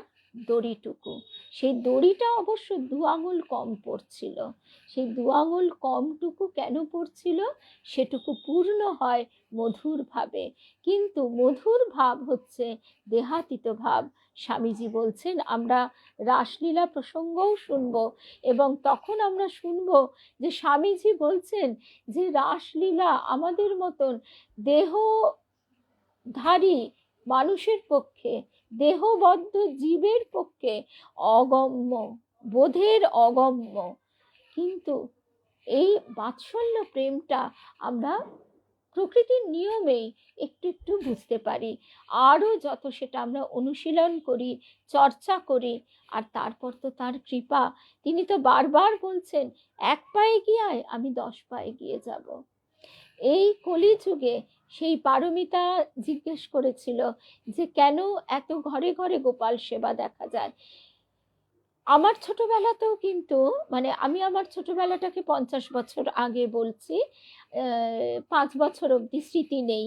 দড়িটুকু। সেই দড়িটা অবশ্য 2 আঙুল কম পড়ছিল। সেই 2 আঙুল কমটুকু কেন পড়ছিল? সেটুকু পূর্ণ হয় মধুর ভাবে, কিন্তু মধুর ভাব হচ্ছে দেহাতীত ভাব। স্বামীজি বলছেন, আমরা রাসলীলা প্রসঙ্গও শুনব, এবং তখন আমরা শুনব যে স্বামীজি বলছেন যে রাসলীলা আমাদের মতন দেহধারী মানুষের পক্ষে, দেহবদ্ধ জীবের পক্ষে অগম্য, বোধের অগম্য। কিন্তু এই বাৎসল্য প্রেমটা আমরা প্রকৃতির নিয়মেই একটু একটু বুঝতে পারি। আরও যত সেটা আমরা অনুশীলন করি, চর্চা করি, আর তারপর তো তার কৃপা। তিনি তো বারবার বলছেন, 1 পায়ে গিয়ে আমি 10 পায়ে গিয়ে যাব। এই কলিযুগে সেই পারমিতা জিজ্ঞেস করেছিল যে কেন এত ঘরে ঘরে গোপাল সেবা দেখা যায়। আমার ছোটবেলাতেও কিন্তু, মানে আমি আমার ছোটবেলাটাকে 50 বছর আগে বলছি, 5 বছর অবধি স্মৃতি নেই।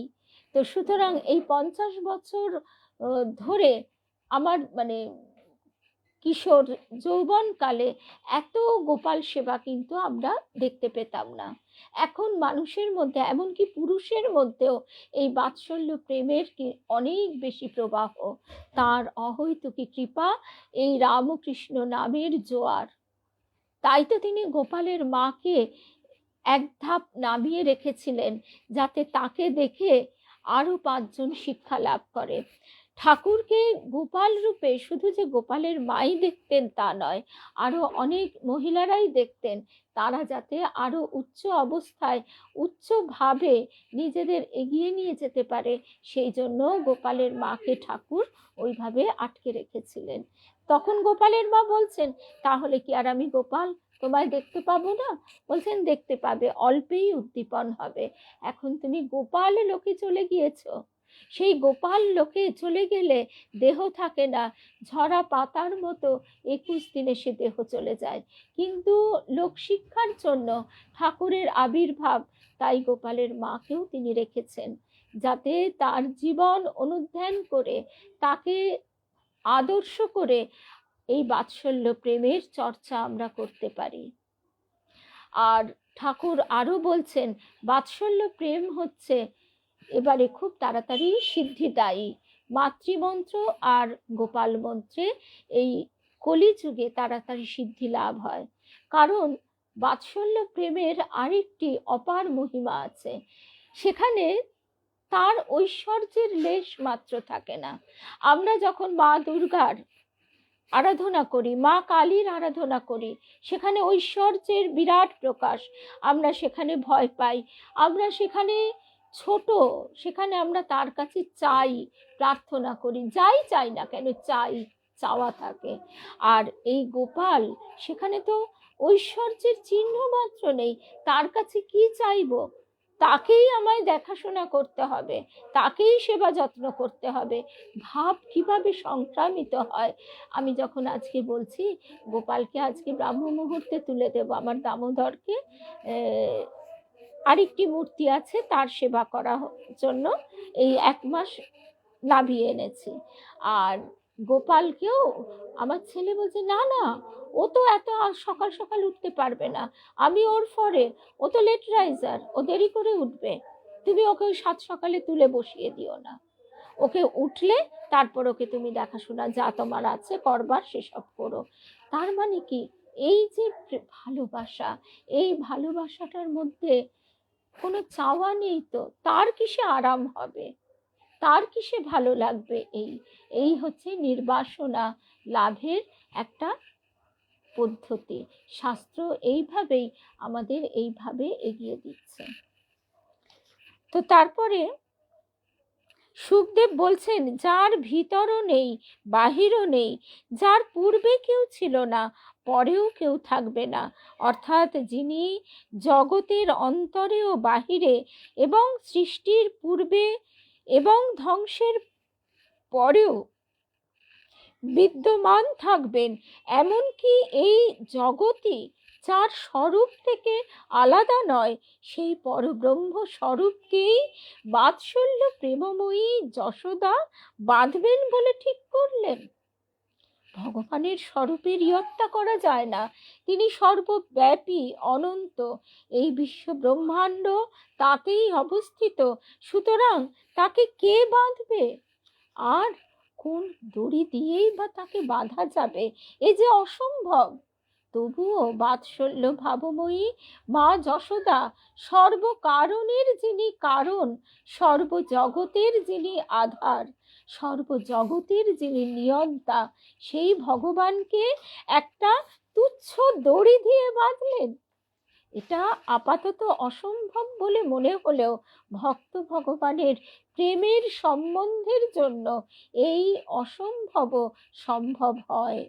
তো সুতরাং এই 50 বছর ধরে আমার মানে কিশোর যৌবনকালে এত গোপাল সেবা কিন্তু আমরা দেখতে পেতাম না। এখন মানুষের মধ্যে, এমনকি পুরুষের মধ্যেও এই বাৎসল্য প্রেমের কি অনেক বেশি প্রবাহ। তার অহৈতুকী কৃপা, এই রামকৃষ্ণ নামের জোয়ার। তাই তো তিনি গোপালের মাকে 1 ধাপ নামিয়ে রেখেছিলেন, যাতে তাকে দেখে আরো 5 জন শিক্ষা লাভ করে। ঠাকুরকে গোপাল রূপে শুধু যে গোপালের মাই দেখতেন তা নয়, আরো অনেক মহিলারাই দেখতেন। তারা যাতে আরো উচ্চ অবস্থায়, উচ্চভাবে নিজেদের এগিয়ে নিয়ে যেতে পারে, সেই জন্য গোপালের মাকে ঠাকুর ওইভাবে আটকে রেখেছিলেন। তখন গোপালের মা বলছেন, তাহলে কি আর আমি গোপাল তোমায় দেখতে পাবো না? বলছেন, দেখতে পাবে, অল্পেই উদ্দীপন হবে। এখন তুমি গোপাল লোকে চলে গিয়েছো। সেই গোপাল লোকে চলে গেলে দেহ থাকে না, ঝরা পাতার মতো 21 দিনে সে দেহ চলে যায়। কিন্তু লোকশিক্ষার জন্য ঠাকুরের আবির্ভাব, তাই গোপালের মাকেও তিনি রেখেছেন, যাতে তার জীবন অনুধ্যান করে, তাকে আদর্শ করে এই বাৎসল্য প্রেমের চর্চা আমরা করতে পারি। আর ঠাকুর আরো বলছেন বাৎসল্য প্রেম হচ্ছে এবারে খুব তাড়াতাড়ি সিদ্ধিদায়ী। মাতৃমন্ত্র আর গোপাল মন্ত্রে এই কলিযুগে তাড়াতাড়ি সিদ্ধি লাভ হয়, কারণ বাৎসল্য প্রেমের আরেকটি অপার মহিমা আছে। সেখানে তার ঐশ্বর্যের লেশ মাত্র থাকে না। আমরা যখন মা দুর্গার আরাধনা করি, মা কালীর আরাধনা করি, সেখানে ঐশ্বর্যের বিরাট প্রকাশ। আমরা সেখানে ভয় পাই, আমরা সেখানে ছোট, সেখানে আমরা তার কাছে চাই, প্রার্থনা করি, যাই চাই না কেন চাই, চাওয়া থাকে। আর এই গোপাল সেখানে তো ঐশ্বর্যের চিহ্ন মাত্র নেই, তার কাছে কি চাইবো? তাকেই আমায় দেখাশোনা করতে হবে, তাকেই সেবা যত্ন করতে হবে। ভাব কিভাবে সংক্রামিত হয়। আমি যখন আজকে বলছি গোপালকে আজকে ব্রাহ্ম মুহূর্তে তুলে দেব, আমার দামোদরকে আরেকটি মূর্তি আছে তার সেবা করার জন্য এই 1 মাস নামিয়ে এনেছি। আর গোপালকেও আমার ছেলে বলছে না না, ও তো এত সকাল সকাল উঠতে পারবে না, আমি ওর ফরে, ও তো লেট রাইজার, ও দেরি করে উঠবে, তুমি ওকে ওই 7 সকালে তুলে বসিয়ে দিও না, ওকে উঠলে তারপর ওকে তুমি দেখাশোনা যা তোমার আছে করবার সেসব করো। তার মানে কি, এই যে ভালোবাসা, এই ভালোবাসাটার মধ্যে কোনো চাওয়া নেই, তো তার কিসে আরাম হবে, তার কিসে ভালো লাগবে? এই হচ্ছে নির্বাসনা লাভের একটা পদ্ধতি। শাস্ত্র এইভাবেই আমাদের এইভাবে এগিয়ে দিচ্ছে। তো তারপরে সুখদেব বলছেন যার ভিতরও নেই বাহিরও নেই, যার পূর্বে কেউ ছিল না পরেও কেউ থাকবে না, অর্থাৎ যিনি জগতের অন্তরে ও বাহিরে এবং সৃষ্টির পূর্বে এবং ধ্বংসের পরেও বিদ্যমান থাকবেন, এমনকি এই জগৎই যার স্বরূপ থেকে আলাদা নয়, সেই পরব্রহ্ম স্বরূপকেই বাৎসল্য প্রেমময়ী যশোদা বাঁধবেন বলে ঠিক করলেন। ভগবানের স্বরূপের ইয়ত্তা করা যায় না, তিনি সর্বব্যাপী অনন্ত, এই বিশ্ব ব্রহ্মাণ্ড তাতেই অবস্থিত, সুতরাং তাকে কে বাঁধবে? আর কোন দড়ি দিয়েই বা তাকে বাঁধা যাবে? এ যে অসম্ভব। তবুও বাৎসল্য ভাবময়ী মা যশোদা সর্বকারণের যিনি কারণ, সর্বজগতের যিনি আধার, সর্বজগতের যিনি নিয়ন্তা, সেই ভগবানকে একটা তুচ্ছ দড়ি দিয়ে বাঁধলেন। এটা আপাতত অসম্ভব বলে মনে হলেও ভক্ত ভগবানের প্রেমের সম্বন্ধের জন্য এই অসম্ভব সম্ভব হয়।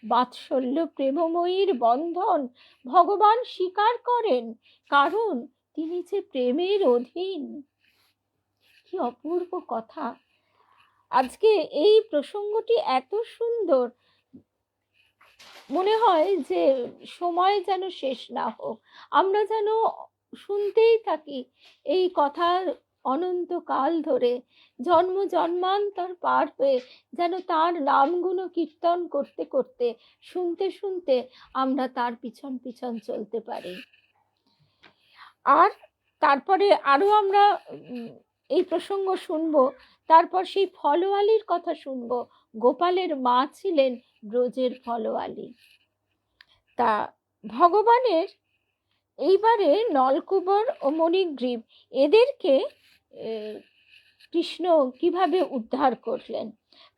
বাৎসল্য প্রেমময়ীর বন্ধন ভগবান স্বীকার করেন, কারণ তিনি যে প্রেমের অধীন। কি অপূর্ব কথা! আজকে এই প্রসঙ্গটি এত সুন্দর, মনে হয় যে সময় যেন শেষ না হোক, আমরা যেন শুনতেই থাকি এই কথা অনন্তকাল ধরে, জন্ম জন্মান্তর পার হয়ে যেন তার নামগুলো কীর্তন করতে করতে, শুনতে শুনতে আমরা তার পিছন পিছন চলতে পারি। আর তারপরে আরো আমরা এই প্রসঙ্গ শুনবো, তারপর সেই ফলওয়ালির কথা শুনবো। গোপালের মা ছিলেন ব্রজের ফলওয়ালি। তা ভগবানের এইবারে নলকুবর ও মণিগ্রীব এদেরকে কৃষ্ণ কিভাবে উদ্ধার করলেন।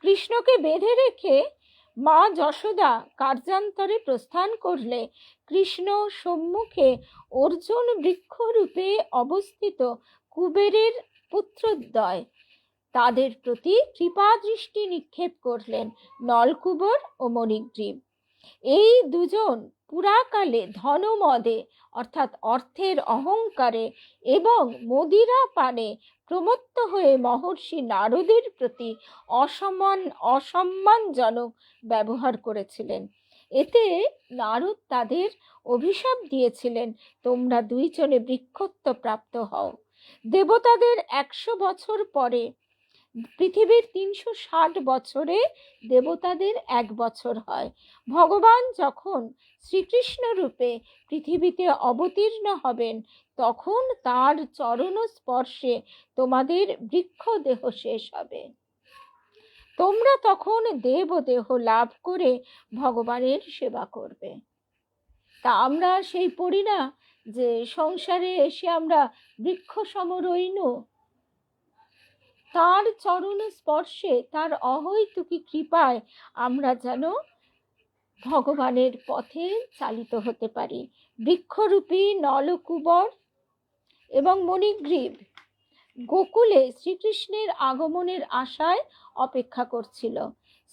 কৃষ্ণকে বেঁধে রেখে মা যশোদা কার্যান্তরে প্রস্থান করলে কৃষ্ণ সম্মুখে অর্জুন বৃক্ষরূপে অবস্থিত কুবেরের পুত্রদ্বয়, তাদের প্রতি কৃপা দৃষ্টি নিক্ষেপ করলেন নলকুবর ও মণিগ্রীব। এই দুজন পুরাকালে ধনমদে অর্থাৎ অর্থের অহংকারে এবং মদিরা পানে প্রমত্ত হয়ে মহর্ষি নারদের প্রতি অসম্মানজনক ব্যবহার করেছিলেন। এতে নারদ তাদের অভিশাপ দিয়েছিলেন, তোমরা দুইজনে বৃক্ষত্ব প্রাপ্ত হও। দেবতাদের 100 বছর পরে পৃথিবীর 360 বছরে দেবতাদের 1 বছর হয়। ভগবান যখন শ্রীকৃষ্ণ রূপে পৃথিবীতে অবতীর্ণ হবেন তখন তার চরণ স্পর্শে তোমাদের বৃক্ষ দেহ শেষ হবে। তোমরা তখন দেব দেহ লাভ করে ভগবানের সেবা করবে। তা আমরা সেই পড়ি না যে সংসারে এসে আমরা বৃক্ষ সম রইনু, তার চরণ স্পর্শে, তার অহৈতুকী কৃপায় আমরা যেন ভগবানের পথে চালিত হতে পারি। বৃক্ষরূপী নলকুবর এবং মণিগ্রীব গোকুলে শ্রীকৃষ্ণের আগমনের আশায় অপেক্ষা করছিল।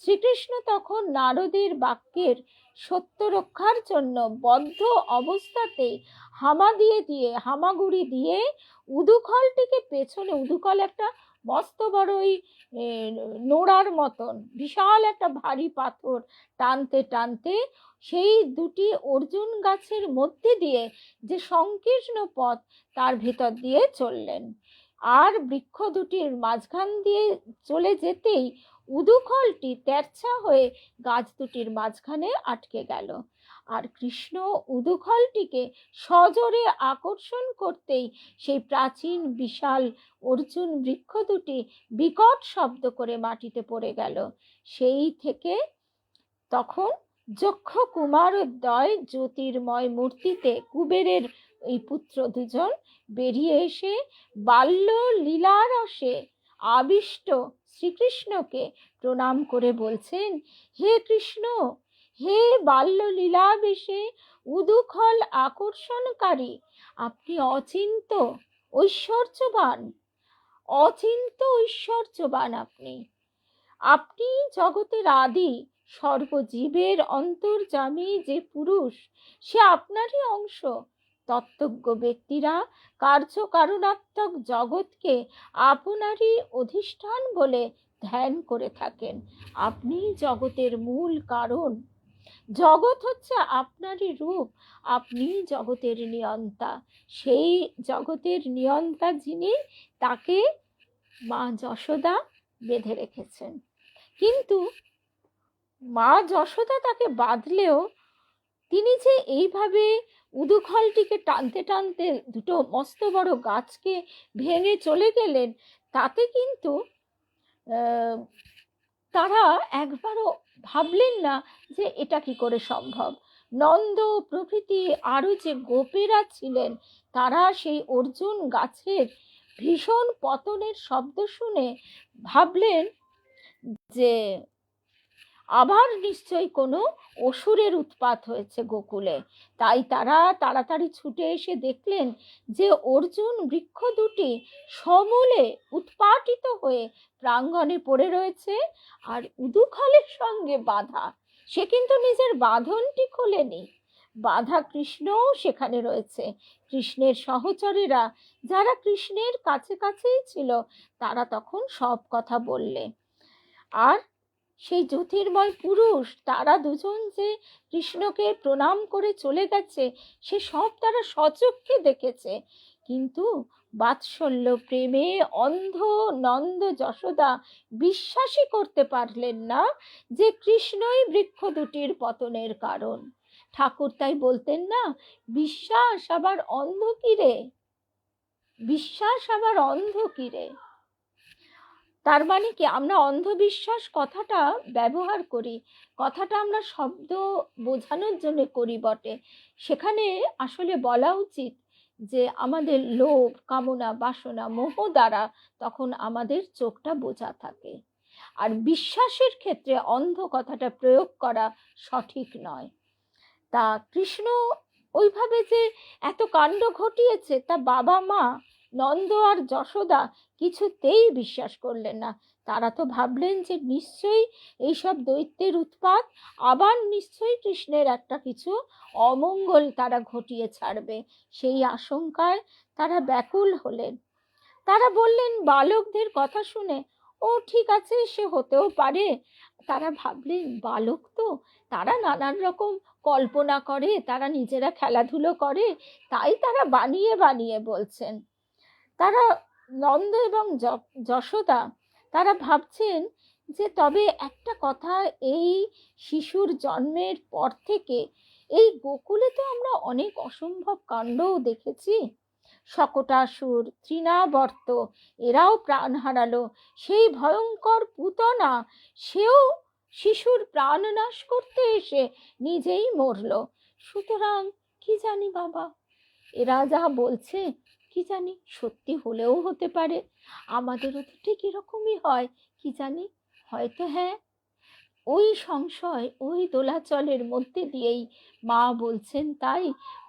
শ্রীকৃষ্ণ তখন নারদের বাক্যের সত্য রক্ষার জন্য বদ্ধ অবস্থাতেই হামাগুড়ি দিয়ে উদুখলটিকে পেছনে, উদুখল একটা মস্ত বড় ওই নোড়ার মতন বিশাল একটা ভারী পাথর টানতে টানতে সেই দুটি অর্জুন গাছের মধ্যে দিয়ে যে সংকীর্ণ পথ তার ভেতর দিয়ে চললেন। আর বৃক্ষ দুটির মাঝখান দিয়ে চলে যেতেই উদুখলটি তেরছা হয়ে গাছ দুটির মাঝখানে আটকে গেল। আর কৃষ্ণ উদুখলটিকে সজোরে আকর্ষণ করতেই সেই প্রাচীন বিশাল অর্জুন বৃক্ষ দুটি বিকট শব্দ করে মাটিতে পড়ে গেল। সেই থেকে তখন যক্ষ কুমারোদ্বয় জ্যোতির্ময় মূর্তিতে কুবেরের এই পুত্র দুজন বেরিয়ে এসে বাল্য লীলারসে আবিষ্ট শ্রীকৃষ্ণকে প্রণাম করে বলছেন, হে কৃষ্ণ, হে বাল্য লীলাবেশে উদুখল আকর্ষণকারী, আপনি অচিন্ত ঐশ্বর্যবান, অচিন্ত ঐশ্বর্যবান। আপনি জগতের আদি, সর্বজীবের অন্তর্যামী যে পুরুষ, সে আপনারই অংশ। তত্ত্বজ্ঞ ব্যক্তিরা কার্যকারণাত্মক জগৎকে আপনারই অধিষ্ঠান বলে ধ্যান করে থাকেন। আপনি জগতের মূল কারণ, জগৎ হচ্ছে আপনারই রূপ, আপনি জগতের নিয়ন্তা। সেই জগতের নিয়ন্তা যিনি, তাকে মা যশোদা বেঁধে রেখেছেন। কিন্তু মা যশোদা তাকে বাঁধলেও তিনি যে এইভাবে উদুখলটিকে টানতে টানতে দুটো মস্ত বড় গাছকে ভেঙে চলে গেলেন, তাতে কিন্তু তারা একবারও ভাবলেন না যে এটা কি করে সম্ভব। নন্দ প্রভৃতি আরো যে গোপেরা ছিলেন, তারা সেই অর্জুন গাছের ভীষণ পতনের শব্দ শুনে ভাবলেন যে আবার নিশ্চয়ই কোনো অসুরের উৎপাত হয়েছে গোকুলে। তাই তারা তাড়াতাড়ি ছুটে এসে দেখলেন যে অর্জুন বৃক্ষ দুটি সমূলে উৎপাটিত হয়ে প্রাঙ্গণে পড়ে রয়েছে, আর উদুখলের সঙ্গে বাঁধা। সে কিন্তু নিজের বাঁধনটি খোলেনি, বাঁধা কৃষ্ণও সেখানে রয়েছে। কৃষ্ণের সহচরেরা যারা কৃষ্ণের কাছে কাছেই ছিল, তারা তখন সব কথা বললে। আর সেই জ্যোতির্ময় পুরুষ, তারা দুজন যে কৃষ্ণকে প্রণাম করে চলে গেছে, সে সব তারা সচক্ষে দেখেছে। কিন্তু বাৎসল্য প্রেমে অন্ধ নন্দ যশোদা বিশ্বাসই করতে পারলেন না যে কৃষ্ণই বৃক্ষ দুটির পতনের কারণ। ঠাকুর তাই বলতেন না, বিশ্বাস আবার অন্ধ কিরে, বিশ্বাস আবার অন্ধ কিরে। তার মানে কি, আমরা অন্ধবিশ্বাস কথাটা ব্যবহার করি, কথাটা আমরা শব্দ বোঝানোর জন্য করি বটে। সেখানে আসলে বলা উচিত যে আমাদের লোভ, কামনা, বাসনা, মোহ দ্বারা তখন আমাদের চোখটা বোঝা থাকে। আর বিশ্বাসের ক্ষেত্রে অন্ধ কথাটা প্রয়োগ করা সঠিক নয়। তা কৃষ্ণ ওইভাবে যে এত কাণ্ড ঘটিয়েছে, তা বাবা মা নন্দ আর যশোদা কিছুতেই বিশ্বাস করলেন না। তারা তো ভাবলেন যে নিশ্চয়ই এইসব দৈত্যের উৎপাত, আবার নিশ্চয়ই কৃষ্ণের একটা কিছু অমঙ্গল তারা ঘটিয়ে ছাড়বে। সেই আশঙ্কায় তারা ব্যাকুল হলেন। তারা বললেন বালকদের কথা শুনে, ও ঠিক আছে, সে হতেও পারে। তারা ভাবলেন বালক তো, তারা নানান রকম কল্পনা করে, তারা নিজেরা খেলাধুলো করে, তাই তারা বানিয়ে বানিয়ে বলছেন। তারা নন্দ এবং যশোদা তারা ভাবছেন যে তবে একটা কথা, এই শিশুর জন্মের পর থেকে এই গোকুলে তো আমরা অনেক অসম্ভব কাণ্ডও দেখেছি। শকটাসুর, তৃণাবর্ত এরাও প্রাণ হারালো, সেই ভয়ঙ্কর পুতনা সেও শিশুর প্রাণ নাশ করতে এসে নিজেই মরল। সুতরাং কি জানি বাবা, এরা যা বলছে কি জানি সত্যি হলেও হতে পারে, আমাদেরও তো ঠিক এরকমই হয় কি জানি, হয়তো। হ্যাঁ, ওই সংশয়, ওই দোলাচলের মধ্যে দিয়েই মা বলছেন তাই,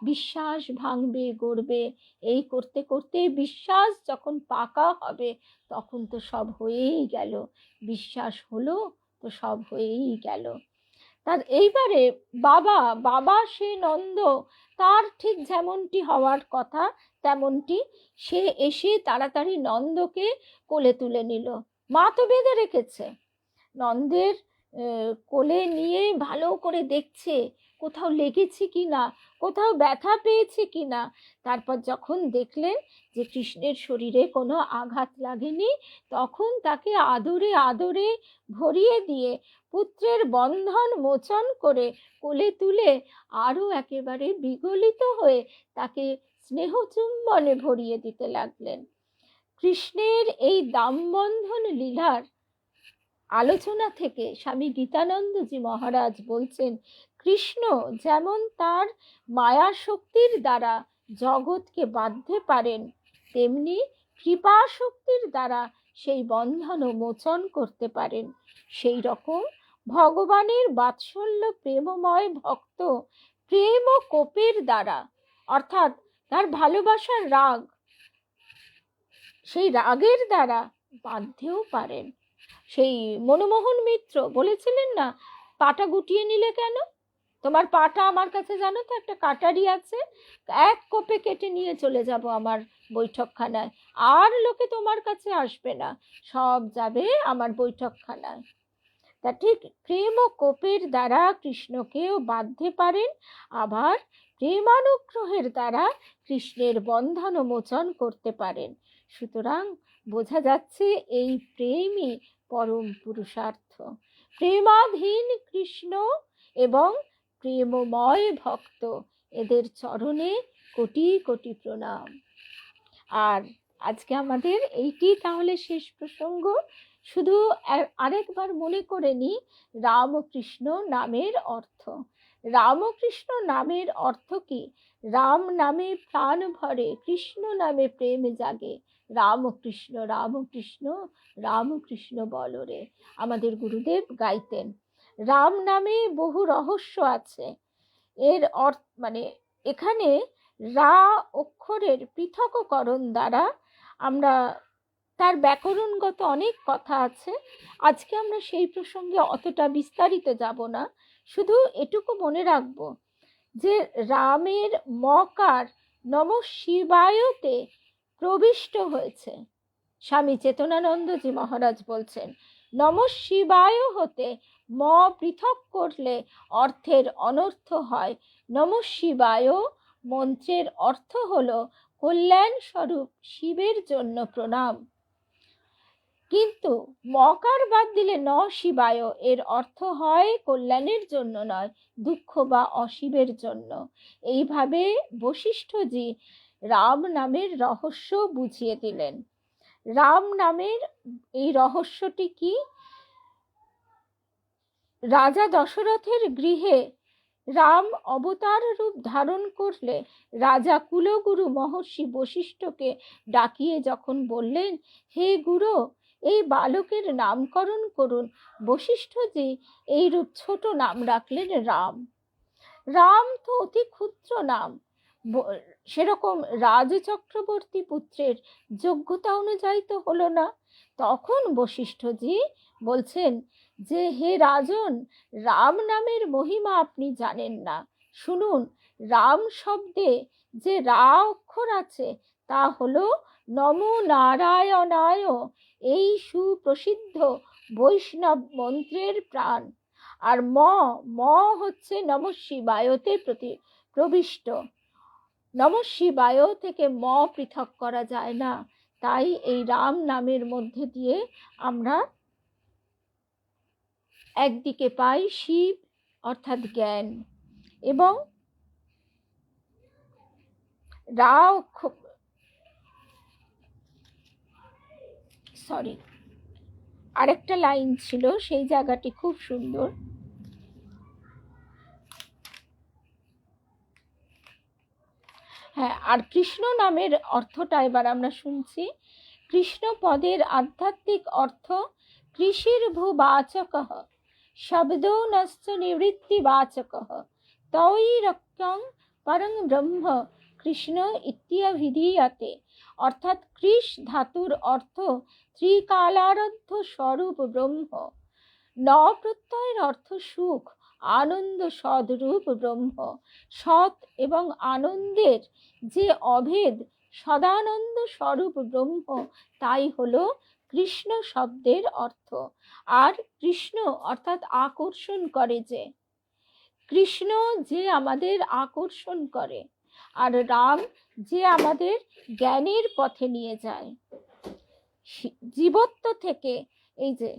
বিশ্বাস ভাঙবে গড়বে, এই করতে করতে বিশ্বাস যখন পাকা হবে তখন তো সব হয়েই গেল। বিশ্বাস হলো তো সব হয়েই গেল। তার এইবারে বাবা বাবা সে নন্দ, তার ঠিক যেমনটি হওয়ার কথা তেমনটি সে এসে তাড়াতাড়ি নন্দকে কোলে তুলে নিল। মা তো বেঁধে রেখেছে, নন্দের কোলে নিয়ে ভালো করে দেখছে কোথাও লেগেছে কি না, কোথাও ব্যথা পেয়েছে কি না। তারপর যখন দেখলেন যে কৃষ্ণের শরীরে কোনো আঘাত লাগেনি, তখন তাকে আদরে আদরে ভরিয়ে দিয়ে পুত্রের বন্ধন মোচন করে কোলে তুলে আরও একেবারে বিগলিত হয়ে তাকে স্নেহচুম্বনে ভরিয়ে দিতে লাগলেন। কৃষ্ণের এই দামবন্ধন লীলার আলোচনা থেকে স্বামী গীতানন্দজি মহারাজ বলছেন, কৃষ্ণ যেমন তার মায়া শক্তির দ্বারা জগৎকে বাঁধতে পারেন, তেমনি কৃপা শক্তির দ্বারা সেই বন্ধন মোচন করতে পারেন। সেই রকম ভগবানের বাৎসল্য প্রেমময় ভক্ত প্রেম ও কোপের দ্বারা, অর্থাৎ তার ভালোবাসার রাগ, সেই রাগের দ্বারা বাঁধতেও পারেন। সেই মনমোহন মিত্র বলেছিলেন না, পাটা গুটিয়ে নিলে কেন, তোমার পাটা আমার কাছে জানো তো একটা কাটারি আছে, এক কোপে কেটে নিয়ে চলে যাব আমার বৈঠকখানায়, আর লোকে তোমার কাছে আসবে না, সব যাবে আমার বৈঠকখানায়। তা ঠিক প্রেম ও কোপের দ্বারা কৃষ্ণকেও বাঁধতে পারেন, আবার প্রেমানুগ্রহের দ্বারা কৃষ্ণের বন্ধন মোচন করতে পারেন। সুতরাং বোঝা যাচ্ছে এই প্রেমই পরম পুরুষার্থ। প্রেমাধীন কৃষ্ণ এবং প্রেমময় ভক্ত, এদের চরণে কোটি কোটি প্রণাম। আর আজকে আমাদের এইটি তাহলে শেষ প্রসঙ্গ। শুধু আরেকবার মনে করে নিই রামকৃষ্ণ নামের অর্থ। রামকৃষ্ণ নামের অর্থ কি? রাম নামে প্রাণ ভরে, কৃষ্ণ নামে প্রেম জাগে, রামকৃষ্ণ রামকৃষ্ণ রামকৃষ্ণ বলরে, আমাদের গুরুদেব গাইতেন। রাম নামে বহু রহস্য আছে। এর অর্থ এখানে রা অক্ষরের পৃথককরণ দ্বারা আমরা, তার ব্যাকরণগত অনেক কথা আছে, আজকে আমরা সেই প্রসঙ্গে অতটা বিস্তারিত যাব না। শুধু এটুকু মনে রাখব যে রামের মকার নম শিবায়তে প্রবিষ্ট হয়েছে। স্বামী চেতনানন্দজি মহারাজ বলছেন, নম শিবায় হতে ম পৃথক করলে অর্থের অনর্থ হয়। নম শিবায় মন্ত্রের অর্থ হলো কল্যাণ স্বরূপ শিবের জন্য প্রণাম, কিন্তু মকার বাদ দিলে ন শিবায় এর অর্থ হয় কল্যাণের জন্য নয়, দুঃখ বা অশিবের জন্য। এইভাবে বশিষ্ঠজি রাম নামের রহস্য বুঝিয়ে দিলেন। রাম নামের এই রহস্যটি কি? রাজা দশরথের গৃহে রাম অবতার রূপ ধারণ করলে রাজা কুলগুরু মহর্ষি বশিষ্ঠকে ডাকিয়ে যখন বললেন, হে গুরু, এই বালকের নামকরণ করুন, বশিষ্ঠজি এইরূপ ছোট নাম রাখলেন রাম। রাম তো অতি ক্ষুদ্র নাম, সেরকম রাজ চক্রবর্তী পুত্রের যোগ্যতা অনুযায়ী তো হলো না। তখন বশিষ্ঠজি বলছেন যে, হে রাজন, রাম নামের মহিমা আপনি জানেন না। শুনুন, রাম শব্দে যে রা অক্ষর আছে তা হলো নমো নারায়ণায়, এই সুপ্রসিদ্ধ বৈষ্ণব মন্ত্রের প্রাণ। আর ম হচ্ছে নম শিবায়তে প্রবিষ্ট। নম শিবায় থেকে ম পৃথক করা যায় না, তাই এই রাম নামের মধ্যে দিয়ে আমরা একদিকে পাই শিব অর্থাৎ জ্ঞান, এবং আরেকটা লাইন ছিল, সেই জায়গাটি খুব সুন্দর। হ্যাঁ, আর কৃষ্ণ নামের অর্থটা এবার আমরা শুনছি। কৃষ্ণ পদের আধ্যাত্মিক অর্থ কৃষির ভূবাচকঃ শব্দো নশ্চ নিবৃত্তিবাচকঃ তৈরক্যং পরং ব্রহ্ম কৃষ্ণ ইত্যভিধীয়তে। অর্থাৎ কৃষ ধাতুর অর্থ ত্রিকালারাধ্য স্বরূপ ব্রহ্ম। ন প্রত্যয়ের অর্থ সুখ, আনন্দ সদরূপ ব্রহ্ম। সৎ এবং আনন্দের যে অভেদ সদানন্দ স্বরূপ ব্রহ্ম, তাই হলো কৃষ্ণ শব্দের অর্থ। আর কৃষ্ণ অর্থাৎ আকর্ষণ করে, যে কৃষ্ণ যে আমাদের আকর্ষণ করে, আর রাম যে আমাদের জ্ঞানের পথে নিয়ে যায়। জীবত্ব থেকে এই যে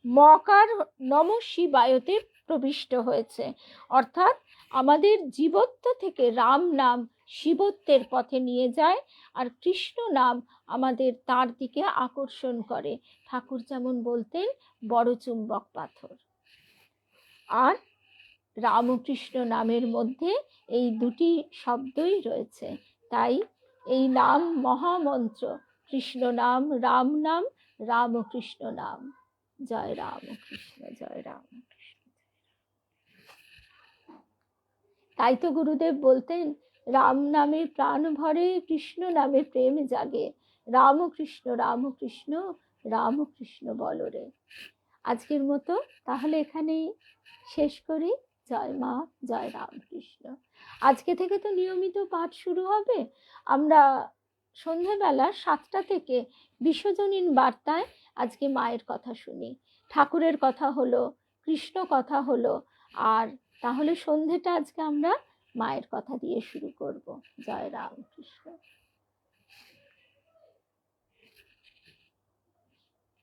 মকার নম শিবায়তে প্রবিষ্ট হয়েছে, অর্থাৎ আমাদের জীবত্ব থেকে রাম নাম শিবত্বের পথে নিয়ে যায়, আর কৃষ্ণ নাম আমাদের তার দিকে আকর্ষণ করে। ঠাকুর যেমন বলতেন বড় চুম্বক পাথর। আর রামকৃষ্ণ নামের মধ্যে এই দুটি শব্দই রয়েছে, তাই এই নাম মহামন্ত্র। কৃষ্ণ নাম, রাম নাম, রামকৃষ্ণ নাম। জয় রামকৃষ্ণ, জয় রামকৃষ্ণ। তাই তো গুরুদেব বলতেন, রাম নামে প্রাণ ভরে, কৃষ্ণ নামে প্রেম জাগে, রামকৃষ্ণ রামকৃষ্ণ রামকৃষ্ণ বলরে। আজকের মতো তাহলে এখানেই শেষ করি। জয় মা, জয় রামকৃষ্ণ। আজকে থেকে তো নিয়মিত পাঠ শুরু হবে। আমরা সন্ধ্যাবেলা 7টা থেকে বিশ্বজনীন বার্তায় আজকে মায়ের কথা শুনি, ঠাকুরের কথা হলো, কৃষ্ণ কথা হলো। আর তাহলে সন্ধেটা আজকে আমরা মায়ের কথা দিয়ে শুরু করব। জয় রাম।